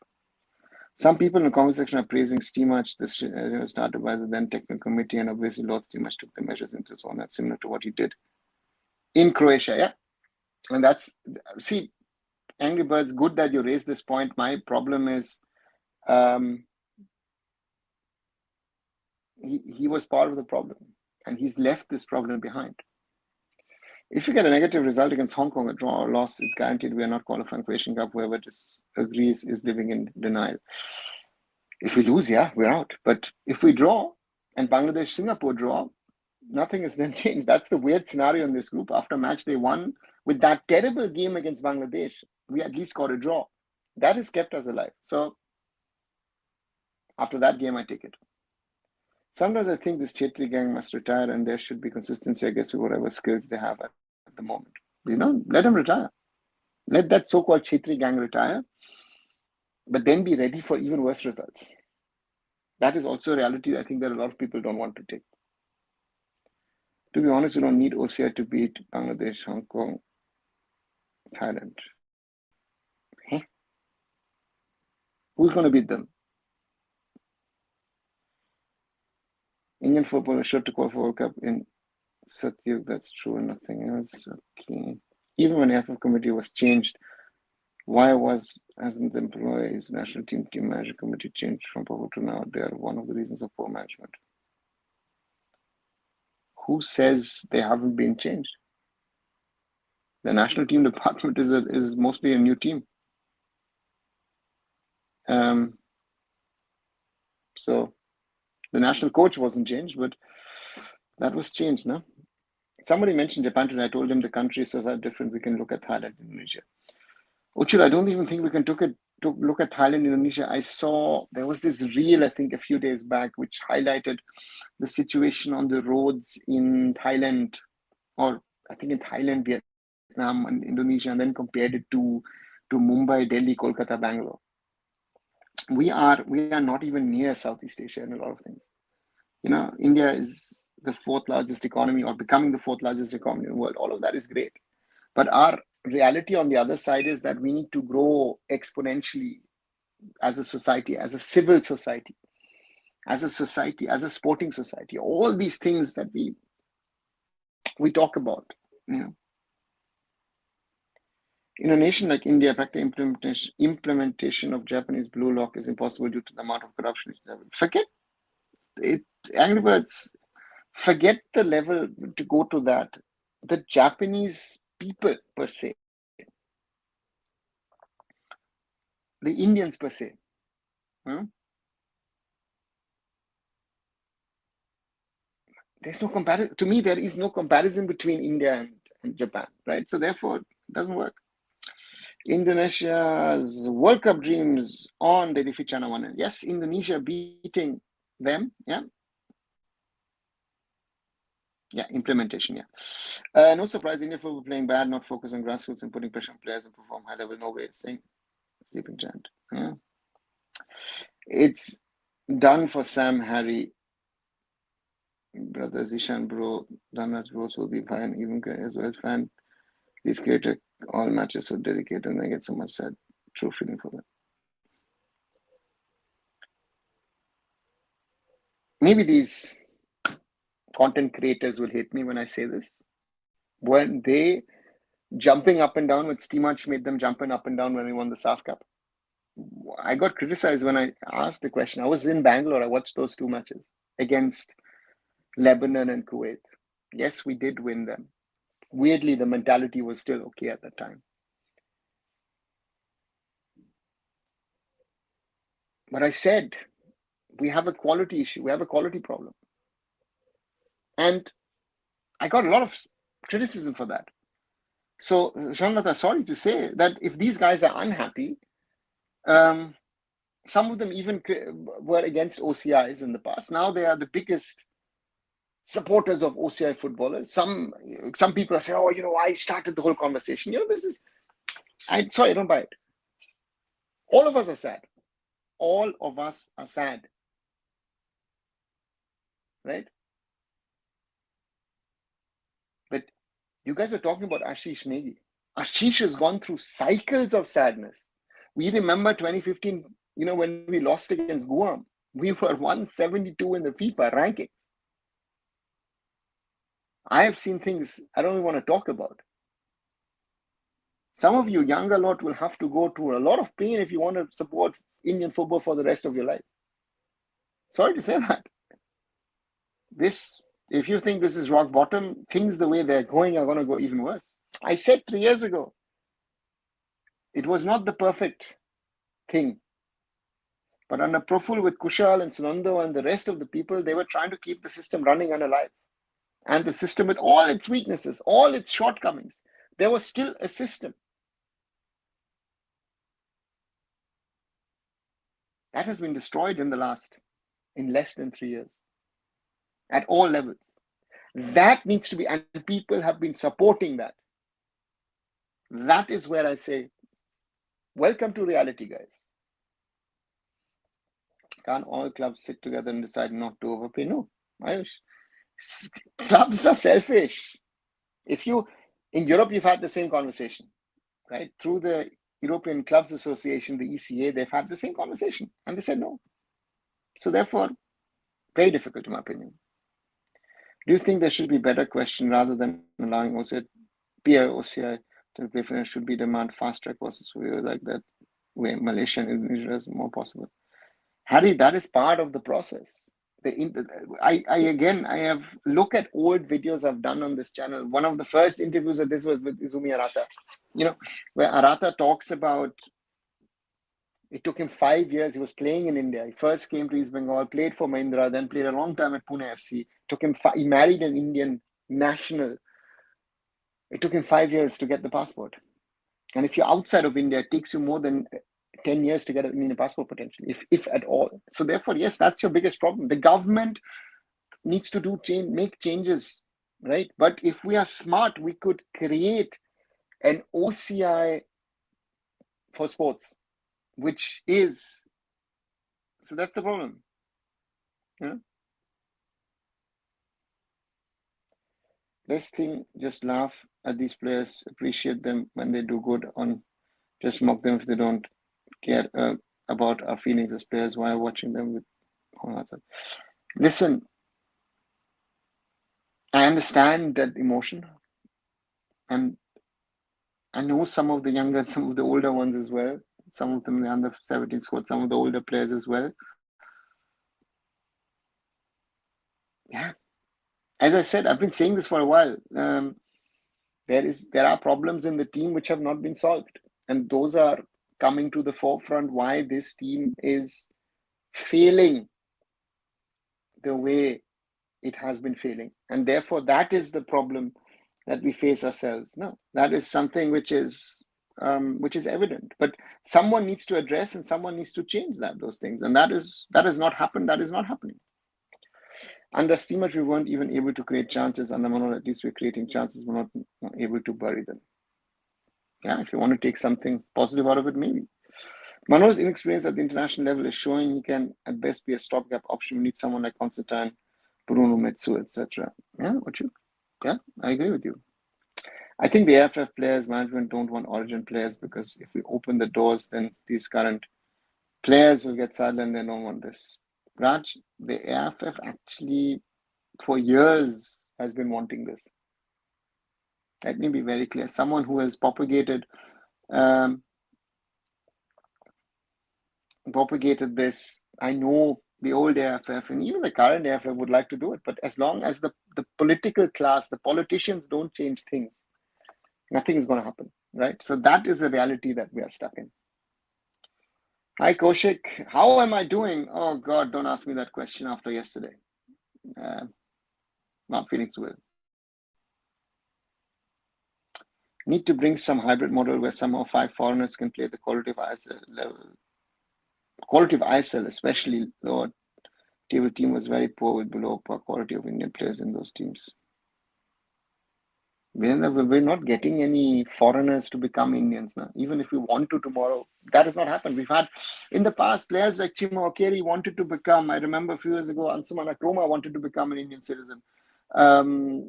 Some people in the comment section are praising Steamach. This started by the then technical committee, and obviously Lord Steamach took the measures into his own. That's similar to what he did in Croatia, yeah. And that's, see, Angry Birds, good that you raised this point. My problem is he was part of the problem, and he's left this problem behind. If you get a negative result against Hong Kong, a draw or loss, it's guaranteed we are not qualifying for Asian Cup. Whoever disagrees is living in denial. If we lose, yeah, we're out. But if we draw and Bangladesh, Singapore draw, nothing has then changed. That's the weird scenario in this group. After match day one, with that terrible game against Bangladesh, we at least got a draw. That has kept us alive. So after that game, I take it. Sometimes I think this Chetri gang must retire and there should be consistency, I guess, with whatever skills they have at the moment. Let them retire. Let that so-called Chetri gang retire, but then be ready for even worse results. That is also a reality I think that a lot of people don't want to take. To be honest, we don't need OCI to beat Bangladesh, Hong Kong, Thailand. Who's going to beat them? Indian football is sure to qualify for World Cup in Satyug. That's true and nothing else. Okay. Even when the AIFF committee was changed, why hasn't the employees national team manager committee changed from power to now? They are one of the reasons of poor management. Who says they haven't been changed? The national team department is mostly a new team. So the national coach wasn't changed, but that was changed, no? Somebody mentioned Japan today. I told him the countries are different. We can look at Thailand, Indonesia. Uchul, I don't even think we can look at Thailand, Indonesia. I saw there was this reel, I think, a few days back, which highlighted the situation on the roads in Thailand, or I think in Thailand, Vietnam, and Indonesia, and then compared it to Mumbai, Delhi, Kolkata, Bangalore. We are not even near Southeast Asia in a lot of things. India is the fourth largest economy, or becoming the fourth largest economy in the world. All of that is great. But our reality on the other side is that we need to grow exponentially as a society, as a civil society, as a society, as a sporting society. All these things that we talk about. In a nation like India, practical implementation of Japanese blue lock is impossible due to the amount of corruption. Forget it, Angry Birds. Forget the level to go to that. The Japanese people per se, the Indians per se. There's no comparison. To me, there is no comparison between India and Japan, right? So therefore, it doesn't work. Indonesia's World Cup dreams on the defeat China 1. Yes, Indonesia beating them. Yeah. Yeah, implementation. Yeah. No surprise, India football playing bad, not focus on grassroots and putting pressure on players and perform high level. No way. Saying sleeping giant. Yeah. It's done for Sam, Harry, brother Zishan, bro, Dhanraj, bros will be fine, even as well as fan. These creators all matches so dedicated and they get so much sad. True feeling for them. Maybe these content creators will hate me when I say this. When they jumping up and down with Steamach made them jumping up and down when we won the SAF Cup. I got criticized when I asked the question. I was in Bangalore. I watched those two matches against Lebanon and Kuwait. Yes, we did win them. Weirdly, the mentality was still okay at that time. But I said, we have a quality issue. We have a quality problem. And I got a lot of criticism for that. So, Shanlata, sorry to say that if these guys are unhappy, some of them even were against OCIs in the past. Now they are the biggest supporters of OCI footballers. Some people are saying, oh, I started the whole conversation. This is, I don't buy it. All of us are sad. All of us are sad. Right? But you guys are talking about Ashish Negi. Ashish has gone through cycles of sadness. We remember 2015, when we lost against Guam. We were 172 in the FIFA ranking. I have seen things I don't even want to talk about. Some of you younger lot will have to go through a lot of pain if you want to support Indian football for the rest of your life. Sorry to say that. If you think this is rock bottom, things the way they're going are going to go even worse. I said 3 years ago, it was not the perfect thing. But under Praful with Kushal and Sunando and the rest of the people, they were trying to keep the system running and alive. And the system with all its weaknesses, all its shortcomings, there was still a system. That has been destroyed in less than 3 years. At all levels. That needs to be, and people have been supporting that. That is where I say, welcome to reality, guys. Can't all clubs sit together and decide not to overpay? No. Clubs are selfish. In Europe, you've had the same conversation, right? Through the European Clubs Association, the ECA, they've had the same conversation and they said no. So therefore, very difficult in my opinion. Do you think there should be better question rather than allowing OCI to play for should be demand fast track process like that way Malaysia and Indonesia is more possible? Harry, that is part of the process. I have look at old videos I've done on this channel. One of the first interviews of this was with Izumi Arata, where Arata talks about it took him 5 years. He was playing in India. He first came to East Bengal, played for Mahindra, then played a long time at Pune FC. He married an Indian national. It took him 5 years to get the passport. And if you're outside of India, it takes you more than 10 years to get an Indian passport potentially, if at all. So therefore, yes, that's your biggest problem. The government needs to make changes, right? But if we are smart, we could create an OCI for sports, which is, so that's the problem. Yeah. Best thing, just laugh at these players, appreciate them when they do good, just mock them if they don't care about our feelings as players while watching them with whole hearts. Listen, I understand that emotion, and I know some of the younger and some of the older ones as well. Some of them in the under 17 squad, some of the older players as well. Yeah. As I said, I've been saying this for a while. There are problems in the team which have not been solved. And those are coming to the forefront why this team is failing the way it has been failing. And therefore, that is the problem that we face ourselves. No, that is something which is evident. But someone needs to address and someone needs to change those things. And that has not happened. That is not happening. Under Steamach, we weren't even able to create chances. Under Manor, at least we're creating chances. We're not able to bury them. Yeah, if you want to take something positive out of it, maybe. Mano's inexperience at the international level is showing he can at best be a stopgap option. We need someone like Constantine, Bruno Metsu, etc. Yeah, I agree with you. I think the AIFF players management don't want origin players because if we open the doors, then these current players will get silent. They don't want this. Raj, the AIFF actually for years has been wanting this. Let me be very clear. Someone who has propagated this. I know the old AIFF and even the current AIFF would like to do it, but as long as the political class, the politicians don't change things, nothing is going to happen, right? So that is the reality that we are stuck in. Hi, Kaushik. How am I doing? Oh, God, don't ask me that question after yesterday. Not feeling too well. Need to bring some hybrid model where some of 5 foreigners can play the quality of ISL level. Quality of ISL, especially lower table team, was very poor with below par quality of Indian players in those teams. We're not getting any foreigners to become Indians now. Even if we want to tomorrow, that has not happened. We've had in the past players like Chima Okeri wanted to become. I remember a few years ago, Ansumana Kroma wanted to become an Indian citizen.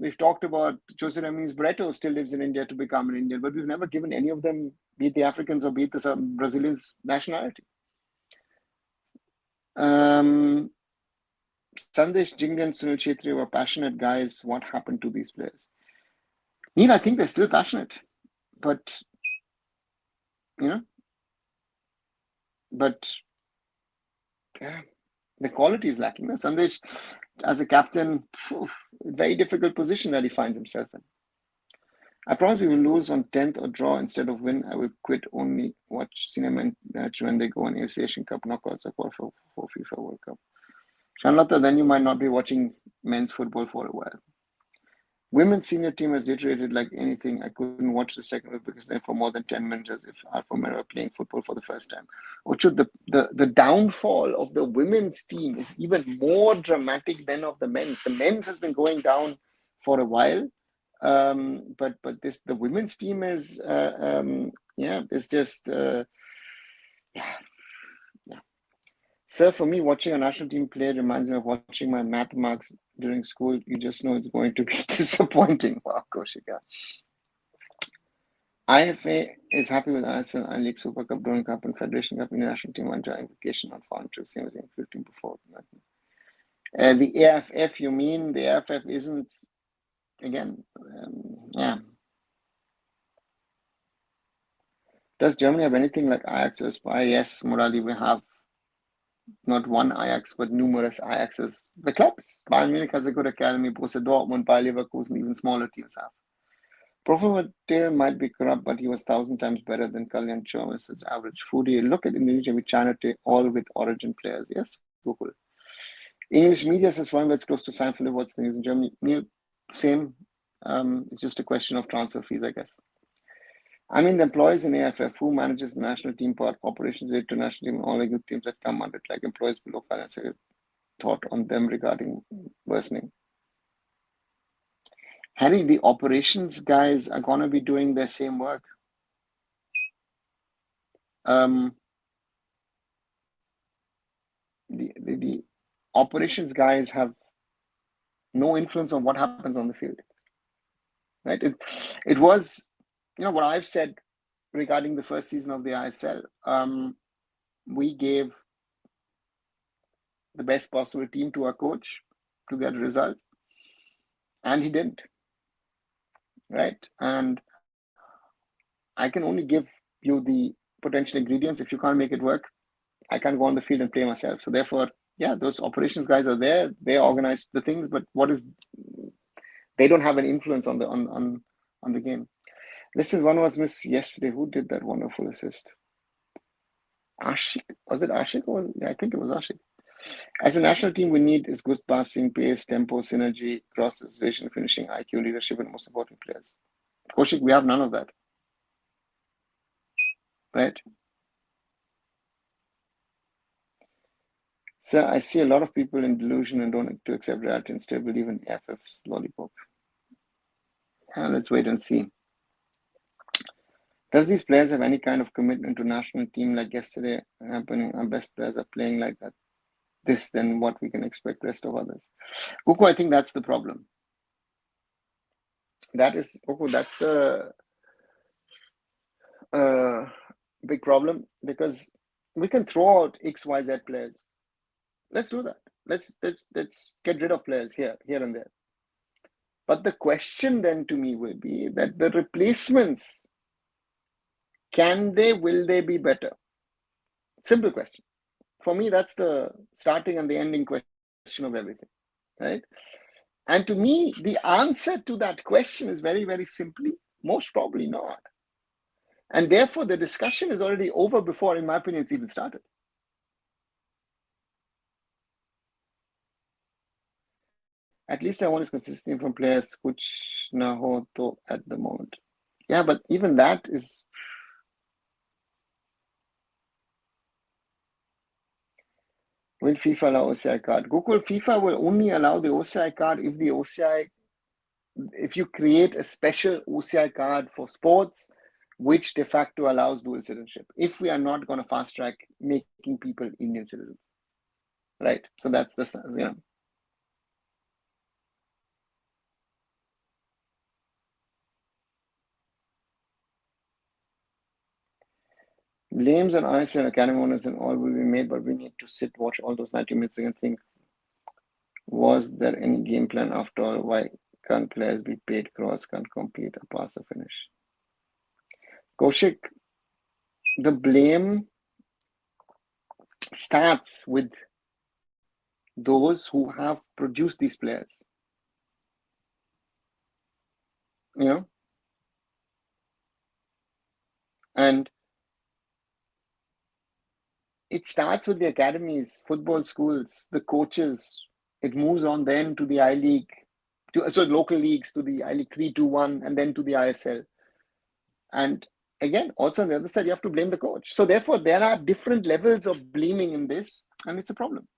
We've talked about Jose Ramirez Breto still lives in India to become an Indian, but we've never given any of them, be it the Africans or be it the Brazilians, nationality. Sandesh Jingan, Sunil Chetri were passionate guys. What happened to these players? Neil, I think they're still passionate, but the quality is lacking. Sandesh, as a captain, very difficult position that he finds himself in. I promise we will lose on 10th or draw instead of win. I will quit, only watch cinema match when they go on Asian Cup knockouts or for FIFA World Cup. Shanlata, then you might not be watching men's football for a while. Women's senior team has deteriorated like anything. I couldn't watch the second one because they're for more than 10 minutes as if Alpha were playing football for the first time. Ochud, the downfall of the women's team is even more dramatic than of the men's. The men's has been going down for a while. But the women's team is it's just Sir, for me, watching a national team play reminds me of watching my math marks during school. You just know it's going to be disappointing. Wow, Koshika. IFA is happy with ISL, I-League, Super Cup, Drone Cup, and Federation Cup. International team enjoying vacation on foreign trips. Same as the 15 before. The AIFF, you mean? The AIFF isn't, again, Does Germany have anything like Ajax or Spy? Yes, Murali, we have not one Ajax, but numerous Ajaxes. The clubs. Bayern Munich has a good academy. Borussia Dortmund, Bayer Leverkusen, even smaller teams have. Professor Mateo might be corrupt, but he was 1,000 times better than Kalyan Chomas' average foodie. Look at Indonesia with China, all with origin players. Yes, Google. English media says Freudenberg's close to Seinfeld. What's the news in Germany? Neil, same. It's just a question of transfer fees, I guess. I mean, the employees in AIFF, who manages the national team part, operations related to national team, all the good teams that come under it, like employees below financial thought on them regarding worsening. Harry, the operations guys are going to be doing their same work. The operations guys have no influence on what happens on the field, right? It was, what I've said regarding the first season of the ISL. We gave the best possible team to our coach to get a result, and he didn't, right? And I can only give you the potential ingredients. If you can't make it work, I can't go on the field and play myself. So therefore, those operations guys are there. They organize the things, but they don't have an influence on the game. This is one was missed yesterday. Who did that wonderful assist? Ashik. Was it Ashik? I think it was Ashik. As a national team, we need is good passing, pace, tempo, synergy, crosses, vision, finishing, IQ, leadership, and most important players. Kaushik, we have none of that. Right? So I see a lot of people in delusion and don't like to accept reality and still believe in AIFF's lollipop. Let's wait and see. Does these players have any kind of commitment to national team like yesterday happening? Our best players are playing like that. This, then what we can expect rest of others. Kuku, I think that's the problem. That's the big problem, because we can throw out XYZ players. Let's do that. Let's get rid of players here and there. But the question then to me will be that the replacements, will they be better? Simple question. For me, that's the starting and the ending question of everything, right? And to me, the answer to that question is very, very simply, most probably not. And therefore, the discussion is already over before, in my opinion, it's even started. At least I want is consistency from players, kuch na ho to at the moment. Yeah, but even that is... Will FIFA allow OCI card? Google, FIFA will only allow the OCI card if you create a special OCI card for sports, which de facto allows dual citizenship. If we are not going to fast track making people Indian citizens, right? So that's the blames on us and academy owners and all will be made, but we need to watch all those 90 minutes and think, was there any game plan after all? Why can't players be paid cross, can't complete a pass or finish? Kaushik, the blame starts with those who have produced these players. And it starts with the academies, football schools, the coaches. It moves on then to the I-League, so local leagues, to the I-League 3-2-1, and then to the ISL. And again, also on the other side, you have to blame the coach. So therefore, there are different levels of blaming in this, and it's a problem.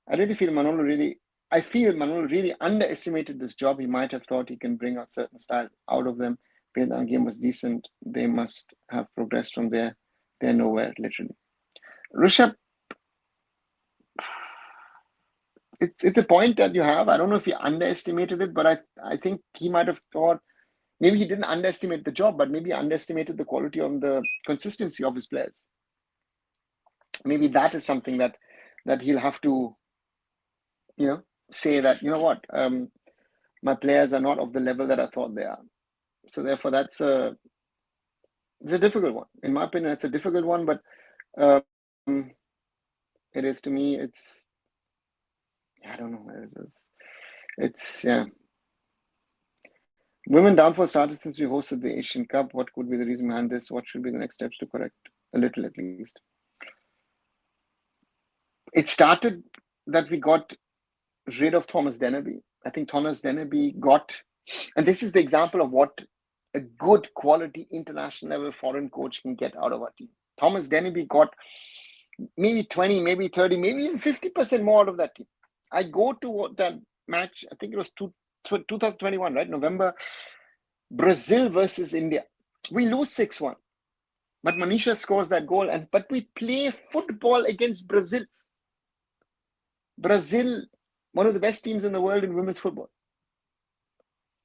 I feel Manolo really underestimated this job. He might have thought he can bring out certain style out of them. The game was decent. They must have progressed from there. They're nowhere, literally. Rishabh, it's a point that you have. I don't know if he underestimated it, but I think he might have thought, maybe he didn't underestimate the job, but maybe he underestimated the quality of the consistency of his players. Maybe that is something that he'll have to, say that, my players are not of the level that I thought they are. So therefore, it's a difficult one. In my opinion, it's a difficult one, but it is, to me, I don't know. Yeah. Women downfall started since we hosted the Asian Cup. What could be the reason behind this? What should be the next steps to correct a little, at least? It started that we got rid of Thomas Dennerby. I think Thomas Dennerby and this is the example of what a good quality international level foreign coach can get out of our team. Thomas Dennerby got maybe 20, maybe 30, maybe even 50% more out of that team. I go to that match, I think it was 2021, right? November, Brazil versus India. We lose 6-1. But Manisha scores that goal, but we play football against Brazil. Brazil, one of the best teams in the world in women's football.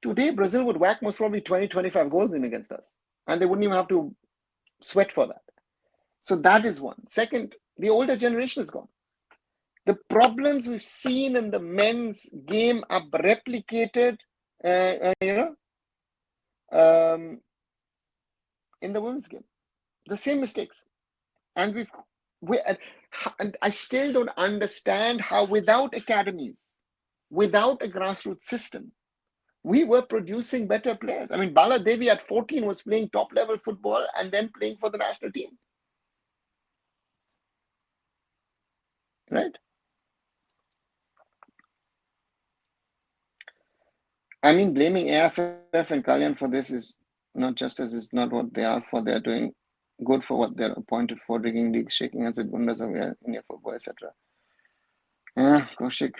Today, Brazil would whack most probably 20, 25 goals in against us. And they wouldn't even have to sweat for that. So that is one. Second, the older generation is gone. The problems we've seen in the men's game are replicated, in the women's game. The same mistakes. And and I still don't understand how, without academies, without a grassroots system, we were producing better players. I mean, Bala Devi at 14 was playing top-level football and then playing for the national team. Right? I mean, blaming AIFF and Kalyan for this is not what they are for. They're doing good for what they're appointed for, rigging leagues, shaking hands with Gundas of India football, etc. Yeah, Kaushik.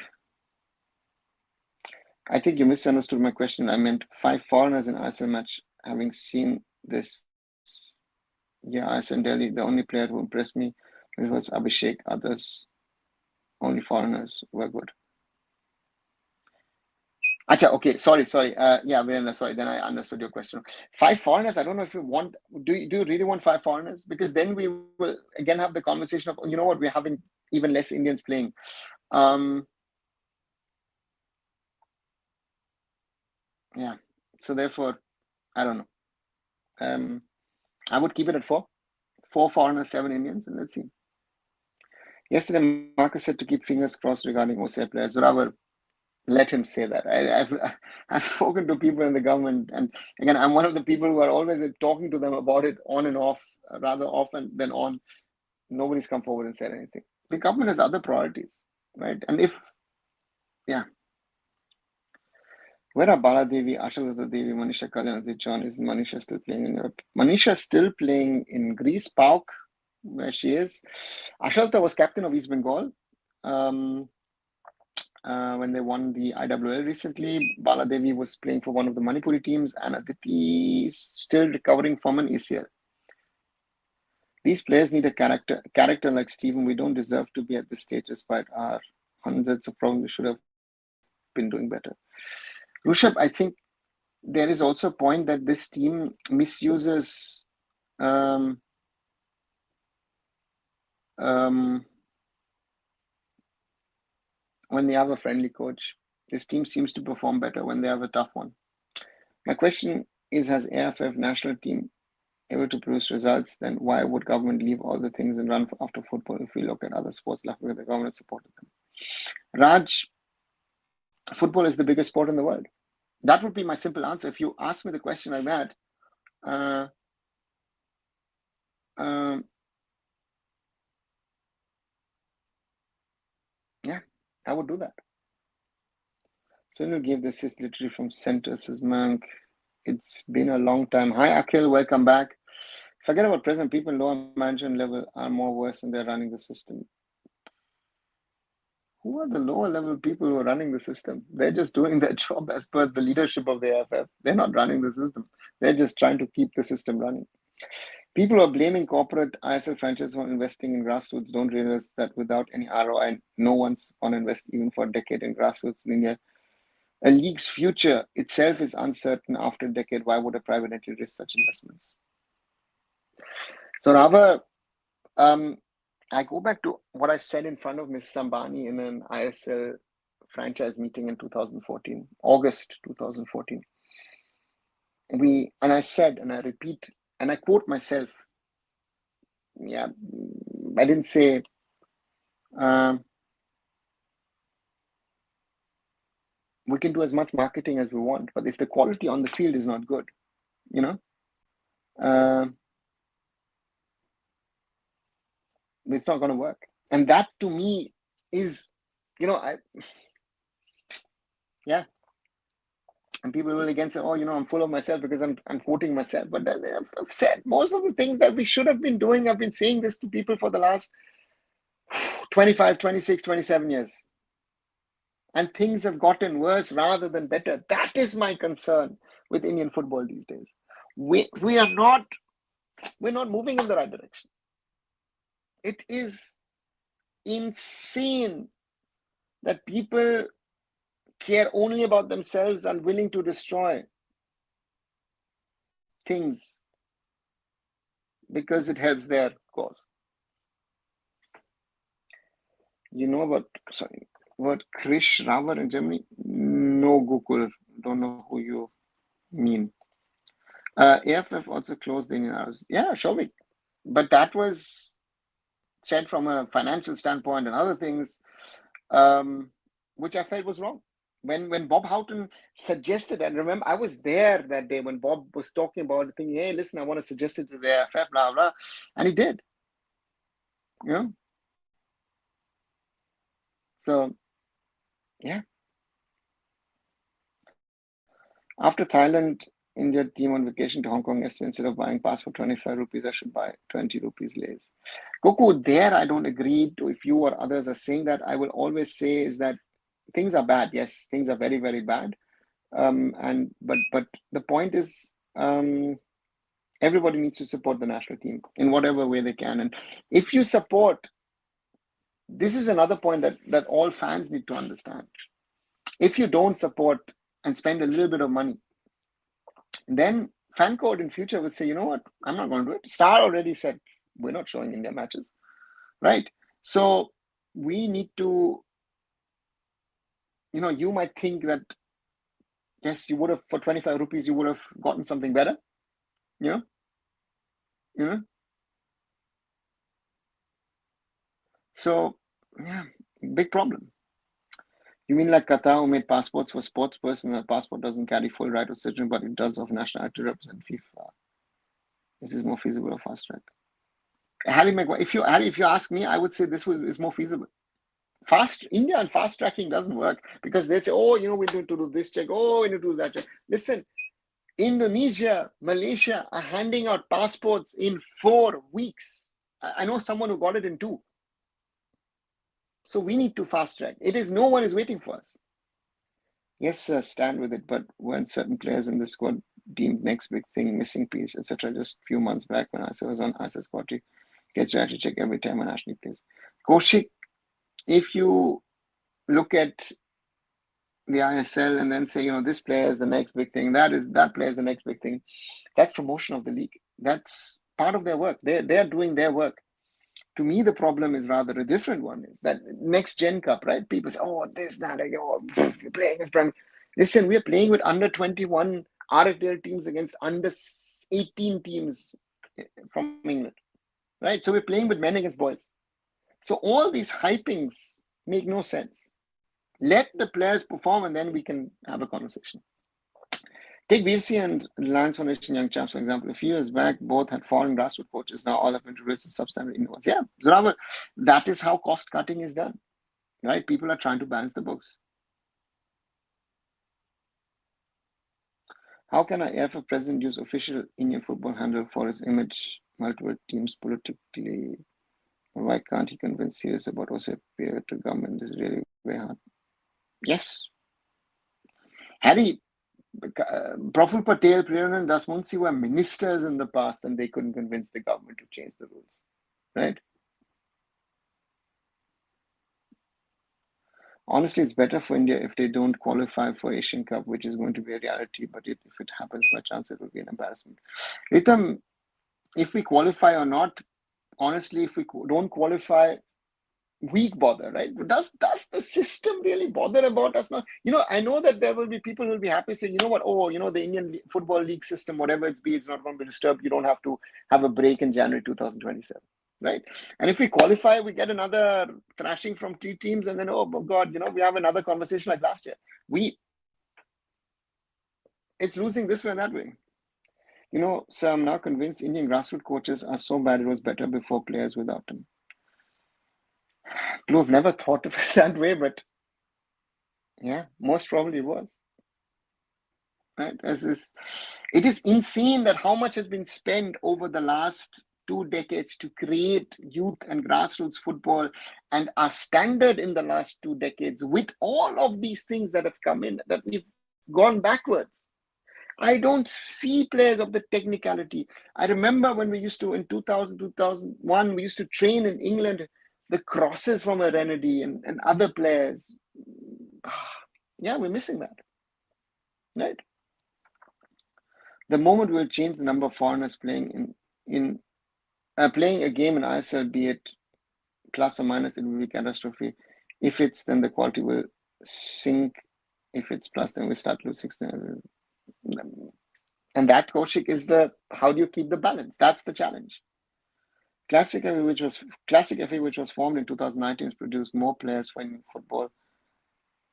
I think you misunderstood my question. I meant 5 foreigners in ISL match, having seen this. Yeah, I said Delhi. The only player who impressed me it was Abhishek. Others, only foreigners were good. Acha, okay, sorry. Yeah, Virendra, sorry. Then I understood your question. 5 foreigners. I don't know if you want. Do you really want 5 foreigners? Because then we will again have the conversation of, you know what, we're having even less Indians playing. Yeah. So therefore, I don't know. I would keep it at 4. 4 foreigners, 7 Indians, and let's see. Yesterday, Marcus said to keep fingers crossed regarding OCI players. Rather, let him say that. I've spoken to people in the government, and again, I'm one of the people who are always talking to them about it on and off, rather often than on. Nobody's come forward and said anything. The government has other priorities, right? And yeah. Where are Baladevi, Ashalata Devi, Manisha Kalyanati, John? Is Manisha still playing in Europe? Manisha is still playing in Greece, PAOK, where she is. Ashalta was captain of East Bengal when they won the IWL recently. Baladevi was playing for one of the Manipuri teams, and Aditi is still recovering from an ACL. These players need a character like Stephen. We don't deserve to be at this stage despite our hundreds of problems. We should have been doing better. Rushabh, I think there is also a point that this team misuses when they have a friendly coach. This team seems to perform better when they have a tough one. My question is, has AIFF national team able to produce results? Then why would government leave all the things and run after football? If we look at other sports, like where the government supported them. Raj, football is the biggest sport in the world. That would be my simple answer. If you ask me the question like that, yeah, I would do that. Sunil gave this is literally from center, says Mank. It's been a long time. Hi, Akhil, welcome back. Forget about present people, lower management level are more worse and they're running the system. Who are the lower level people who are running the system? They're just doing their job as per the leadership of the AIFF. They're not running the system. They're just trying to keep the system running. People who are blaming corporate ISL franchises for investing in grassroots don't realize that without any ROI, no one's going to invest even for a decade in grassroots in India. A league's future itself is uncertain after a decade. Why would a private entity risk such investments? So, Rava, I go back to what I said in front of Ms. Sambani in an ISL franchise meeting in 2014, August 2014. I said, and I repeat, and I quote myself. Yeah, I didn't say, we can do as much marketing as we want, but if the quality on the field is not good, it's not going to work. And that to me is, yeah. And people will again say, oh, I'm full of myself because I'm quoting myself. But I've said most of the things that we should have been doing. I've been saying this to people for the last 25, 26, 27 years. And things have gotten worse rather than better. That is my concern with Indian football these days. We're not moving in the right direction. It is insane that people care only about themselves and willing to destroy things because it helps their cause. You know about Krish Ravar in Germany? No, Gokul. Don't know who you mean. AFF also closed the Indian hours. Yeah, Shobik. But that was said from a financial standpoint and other things, which I felt was wrong. When Bob Houghton suggested, and remember, I was there that day when Bob was talking about the thing, hey, listen, I want to suggest it to the AFF, blah, blah. And he did. So, yeah. After Thailand, India team on vacation to Hong Kong yesterday, instead of buying pass for 25 rupees, I should buy 20 rupees lays. Goku, there I don't agree to if you or others are saying that. I will always say is that things are bad. Yes, things are very, very bad. But the point is, Everybody needs to support the national team in whatever way they can. And if you support, this is another point that all fans need to understand. If you don't support and spend a little bit of money, then fan code in future will say, you know what, I'm not going to do it. Star already said, we're not showing India matches, right? So we need to, you might think that, yes, you would have, for 25 rupees, you would have gotten something better, you know, you know. So, yeah, big problem. You mean like Qatar, who made passports for sports persons, and a passport doesn't carry full right of citizen, but it does of nationality to represent FIFA. This is more feasible or fast track. Harry Maguire, if you ask me, I would say this is more feasible. India and fast tracking doesn't work because they say, oh, we need to do this check, oh, we need to do that check. Listen, Indonesia, Malaysia are handing out passports in 4 weeks. I know someone who got it in 2. So we need to fast track. No one is waiting for us. Yes, sir, stand with it. But when certain players in the squad deemed next big thing, missing piece, etc., just a few months back when I was on ISS squad, gets reality check every time an national plays. Kaushik, if you look at the ISL and then say, this player is the next big thing, that player is the next big thing, that's promotion of the league. That's part of their work. They're doing their work. To me, the problem is rather a different one. Is that next gen cup, right? People say, oh, this, that, you're playing with Prem. Listen, we're playing with under 21 RFL teams against under 18 teams from England, right? So we're playing with men against boys. So all these hypings make no sense. Let the players perform and then we can have a conversation. Take BFC and Reliance Foundation Young Champs, for example. A few years back, both had foreign grassroots coaches. Now all have introduced substandard Indian ones. Yeah, Zorawar, that is how cost cutting is done, right? People are trying to balance the books. How can an AIFF president use official Indian football handle for his image, multiple teams politically? Why can't he convince serious about OCP to government? This is really very hard. Yes. Harry, Praful Patel, Priyanand Dasmunsi were ministers in the past and they couldn't convince the government to change the rules, right? Honestly, it's better for India if they don't qualify for Asian Cup, which is going to be a reality. But if it happens by chance, it will be an embarrassment. Ritam, if we qualify or not, honestly, if we don't qualify, we bother, right? Does the system really bother about us now? I know that there will be people who will be happy saying, you know what, the Indian Football League system, whatever it be, it's not going to be disturbed. You don't have to have a break in January 2027, right? And if we qualify, we get another thrashing from 3 teams, and then, oh God, we have another conversation like last year. It's losing this way and that way. So I'm now convinced Indian grassroots coaches are so bad, it was better before players without them. Blue have never thought of it that way, but yeah, most probably was. Right? It is insane that how much has been spent over the last 2 decades to create youth and grassroots football, and our standard in the last 2 decades, with all of these things that have come in, that we've gone backwards. I don't see players of the technicality. I remember when we used to, in 2000, 2001, we used to train in England, the crosses from a Renedy and other players. Yeah, we're missing that, right? The moment we'll change the number of foreigners playing playing a game in ISL, be it plus or minus, it will be catastrophe. If it's, then the quality will sink. If it's plus, then we start losing. And that, Kaushik, is how do you keep the balance? That's the challenge. Classic FA, which was formed in 2019, has produced more players for Indian football,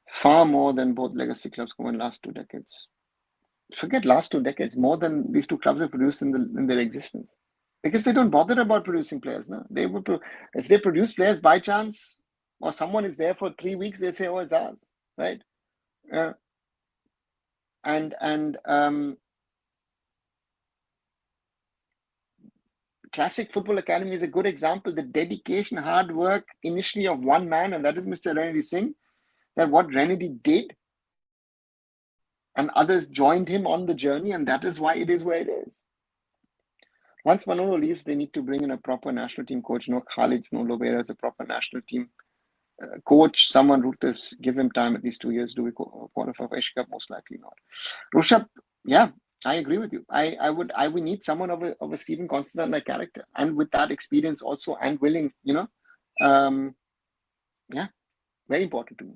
far more than both legacy clubs combined last 2 decades. Forget last 2 decades, more than these 2 clubs have produced in their existence, because they don't bother about producing players. No, if they produce players by chance, or someone is there for 3 weeks, they say, "Oh, it's ours," right? Classic Football Academy is a good example. The dedication, hard work initially of one man, and that is Mr. Renedy Singh, that what Renedy did, and others joined him on the journey, and that is why it is where it is. Once Manolo leaves, they need to bring in a proper national team coach. No Khalid's, no Lovera's, a proper national team coach, someone ruthless. Give him time, at least 2 years. Do we qualify for Asia Cup? Most likely not. Rishabh, yeah, I agree with you. I would need someone of a Stephen Constantine like character, and with that experience also, and willing, yeah, very important to me.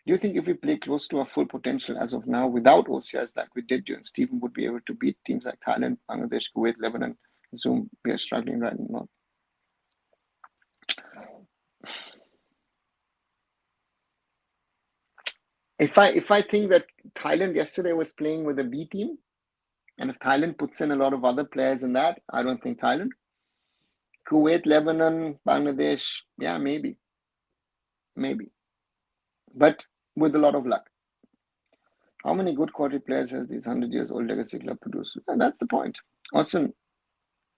Do you think if we play close to our full potential as of now without OCRs like we did, Stephen would be able to beat teams like Thailand, Bangladesh, Kuwait, Lebanon? Zoom, we are struggling right now. If I think that Thailand yesterday was playing with a B team, and if Thailand puts in a lot of other players in that, I don't think Thailand. Kuwait, Lebanon, Bangladesh, yeah, maybe, but with a lot of luck. How many good quality players has these 100 years old legacy club produced? And that's the point. Also,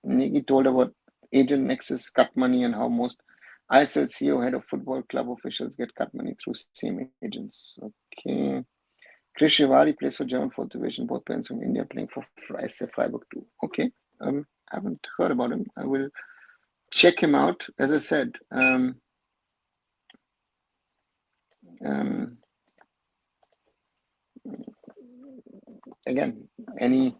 Niki told about agent nexus, cut money, and how most ISL CEO, head of football club officials get cut money through same agents. Okay. Chris Shivari plays for German fourth division, both parents from India playing for SF Freiburg too. Okay. Haven't heard about him. I will check him out. As I said, again, any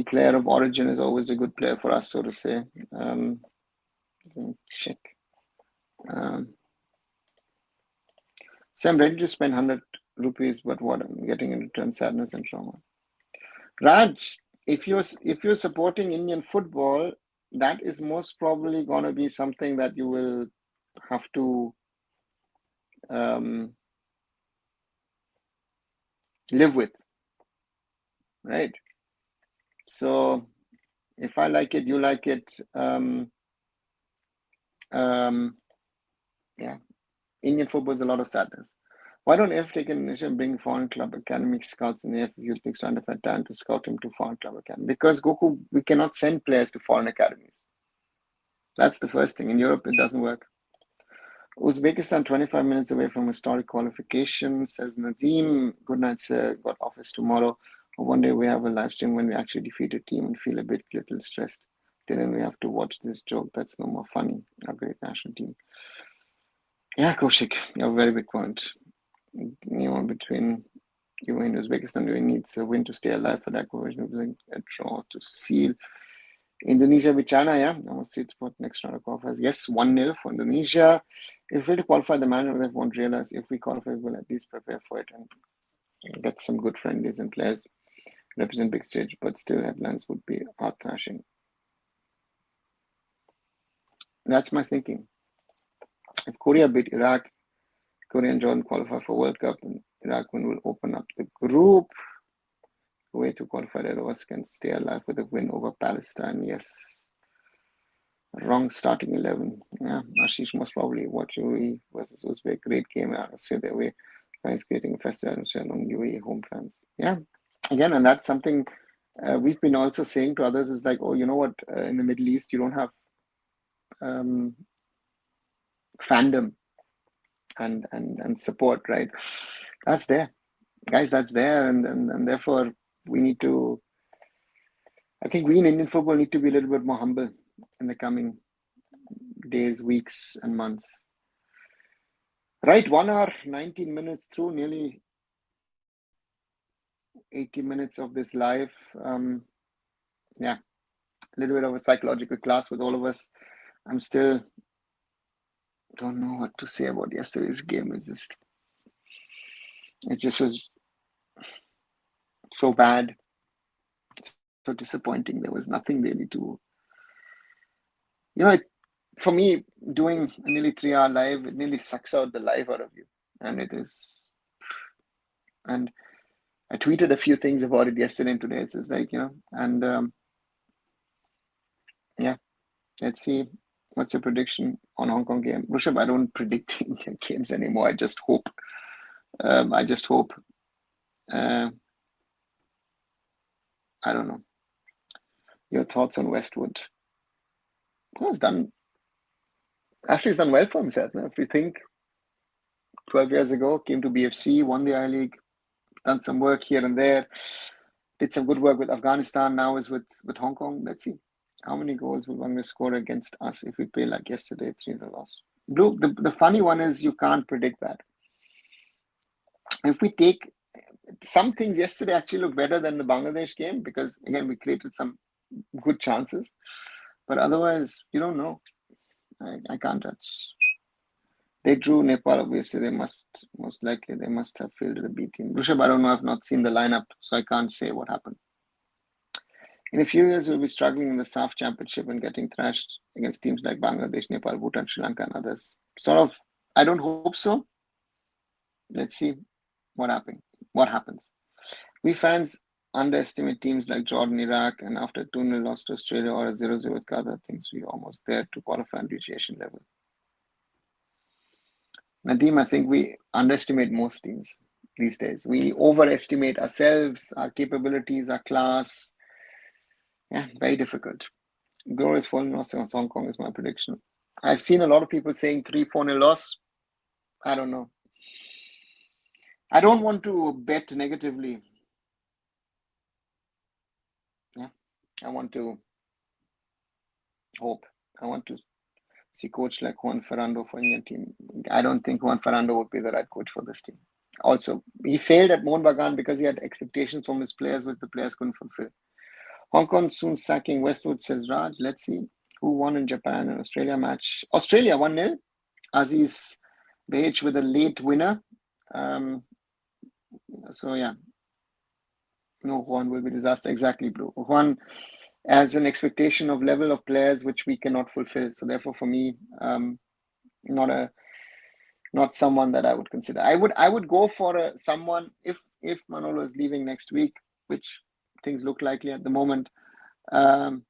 player of origin is always a good player for us, so to say. Check. So I'm ready to spend 100 rupees, but what I'm getting in return, sadness and trauma. Raj, if you're supporting Indian football, that is most probably going to be something that you will have to live with, right? So if I like it, you like it. Yeah, Indian football is a lot of sadness. Why don't AIFF take an initiative and bring foreign club academic scouts in the AIFF youth leagues to underfed talent to scout him to foreign club academy? Because Goku, we cannot send players to foreign academies. That's the first thing. In Europe, it doesn't work. Uzbekistan, 25 minutes away from historic qualification, says Nadeem. Good night, sir. Got office tomorrow. One day we have a live stream when we actually defeat a team and feel a little stressed. Then we have to watch this joke. That's no more funny. Our great national team. Yeah, Kaushik, you have a very big point. Between UAE and Uzbekistan, UAE needs a win to stay alive for that cohesion. A draw to seal. Indonesia with China, yeah. Almost see spot next round of qualifiers. Yes, 1-0 for Indonesia. If we qualify, the manager won't realize. If we qualify, we'll at least prepare for it and get some good friendlies and players. Represent big stage, but still headlines would be heart crashing. That's my thinking. If Korea beat Iraq, Korea and Jordan qualify for World Cup, and Iraq will open up the group. Kuwait to qualify otherwise can stay alive with a win over Palestine. Yes. Wrong starting 11. Yeah, Ashish most probably watch UAE versus Uzbek. Great game. Australia their way. Guys creating a festival atmosphere among UAE home fans. Yeah, again, and that's something we've been also saying to others is like, oh, you know what? In the Middle East, you don't have fandom and support, right? That's there, guys. That's there, and therefore we need to. I think we in Indian football need to be a little bit more humble in the coming days, weeks, and months. Right, 1 hour, 19 minutes through, nearly 80 minutes of this live. Yeah, a little bit of a psychological class with all of us. I'm still don't know what to say about yesterday's game. It just was so bad, so disappointing. There was nothing really to, for me, doing a nearly 3 hour live, it nearly sucks out the life out of you. And it is, and I tweeted a few things about it yesterday and today. It's just like, and yeah, let's see. What's your prediction on Hong Kong game? Rishabh, I don't predict Indian games anymore. I just hope. I don't know. Your thoughts on Westwood? Well, Ashley's done well for himself. If you think 12 years ago, came to BFC, won the I League, done some work here and there. did some good work with Afghanistan, now is with Hong Kong. Let's see. How many goals will Bangladesh score against us if we play like yesterday, 3-0 loss? Blue, the funny one is you can't predict that. If we take some things yesterday actually look better than the Bangladesh game because, again, we created some good chances. But otherwise, you don't know. I can't touch. They drew Nepal, obviously. They most likely have fielded a B team. Rushabh, I don't know. I've not seen the lineup, so I can't say what happened. In a few years, we'll be struggling in the SAF championship and getting thrashed against teams like Bangladesh, Nepal, Bhutan, Sri Lanka, and others. I don't hope so. Let's see what happens. We fans underestimate teams like Jordan, Iraq, and after 2-0 loss to Australia or a 0-0 with Qatar, thinks we're almost there to qualify and reach Asian level. Nadeem, I think we underestimate most teams these days. We overestimate ourselves, our capabilities, our class. Yeah, very difficult. Glorious falling loss against Hong Kong is my prediction. I've seen a lot of people saying 3-4-0 loss. I don't know. I don't want to bet negatively. Yeah, I want to hope. I want to see coach like Juan Ferrando for Indian team. I don't think Juan Ferrando would be the right coach for this team. Also, he failed at Mohun Bagan because he had expectations from his players which the players couldn't fulfill. Hong Kong soon sacking Westwood, says Raj. Let's see who won in Japan and Australia match. Australia 1-0. Aziz Behich with a late winner. So yeah, no, Juan will be disaster. Exactly, Blue. Juan has an expectation of level of players which we cannot fulfill. So therefore, for me, not someone that I would consider. I would go for someone if Manolo is leaving next week, which things look likely at the moment, and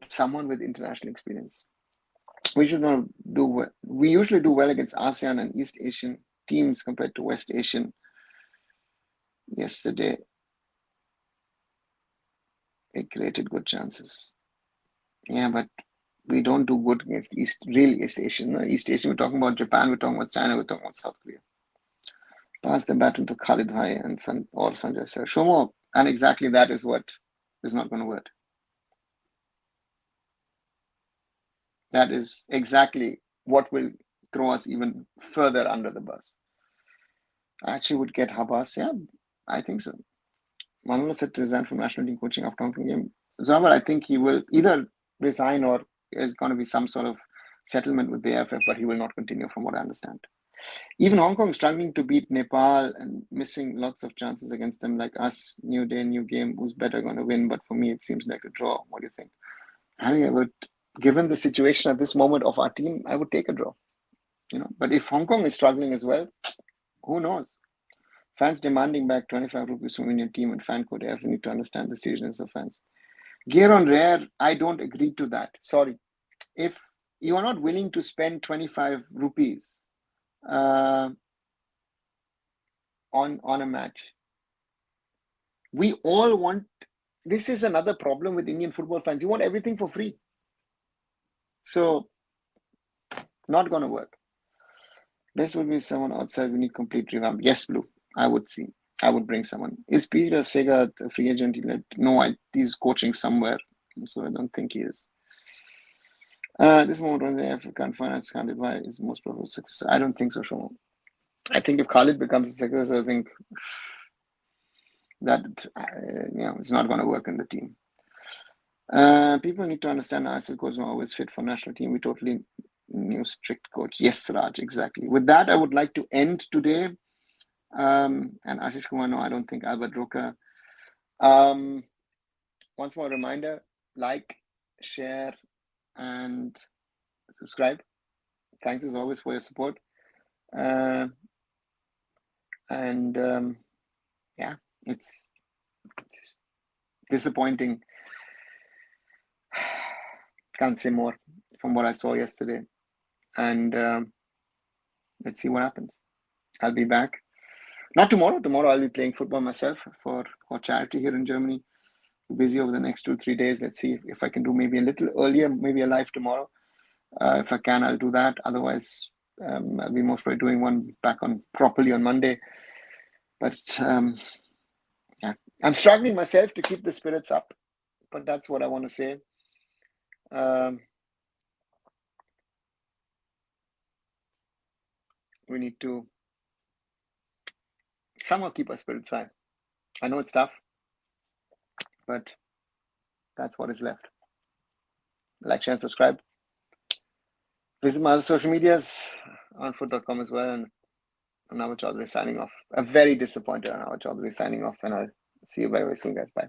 someone with international experience. We usually do well against ASEAN and East Asian teams compared to West Asian. Yesterday, they created good chances. Yeah, but we don't do good against real East Asian. East Asian, we're talking about Japan, we're talking about China, we're talking about South Korea. Pass the baton to Khalid Bhai and Sanjay Sir. Shomo, and exactly that is what is not going to work. That is exactly what will throw us even further under the bus. I actually would get Habas. Yeah, I think so. Manolo said to resign from national team coaching after Hong Kong game. Zawar, I think he will either resign or there's going to be some sort of settlement with the AIFF, but he will not continue from what I understand. Even Hong Kong struggling to beat Nepal and missing lots of chances against them like us. New day, new game. Who's better going to win? But for me, it seems like a draw. What do you think? Given the situation at this moment of our team, I would take a draw. But if Hong Kong is struggling as well, who knows? Fans demanding back 25 rupees from Indian team and fan code. You need to understand the seriousness of fans. Gear on rare, I don't agree to that. Sorry. If you are not willing to spend 25 rupees on a match, we all want. This is another problem with Indian football fans. You want everything for free. So, not going to work. Best would be someone outside. We need complete revamp. Yes, Blue. I would see. I would bring someone. Is Peter Sega a free agent? No, he's coaching somewhere. So I don't think he is. This moment when the African finance Candid is most probable success. I don't think so, Shomo. I think if Khalid becomes a successor, I think that it's not going to work in the team. People need to understand ISL coach is not always fit for national team. We totally new strict coach. Yes, Raj, exactly. With that, I would like to end today. And Ashish Kumar, no, I don't think Albert Roca. Once more reminder, like, share, and subscribe. Thanks as always for your support. It's disappointing. Can't say more from what I saw yesterday. And let's see what happens. I'll be back. Not tomorrow. Tomorrow I'll be playing football myself for charity here in Germany. Busy over the next 2-3 days. Let's see if I can do maybe a little earlier, maybe a live tomorrow. If I can, I'll do that. Otherwise, I'll be most probably doing one back on properly on Monday. But yeah, I'm struggling myself to keep the spirits up. But that's what I want to say. We need to somehow keep our spirits high. I know it's tough, but that's what is left. Like, share, and subscribe. Visit my other social medias, arunfoot.com as well. And Naval Chaudhary signing off. I'm very disappointed on Naval Chaudhary signing off. And I'll see you very, very soon, guys. Bye.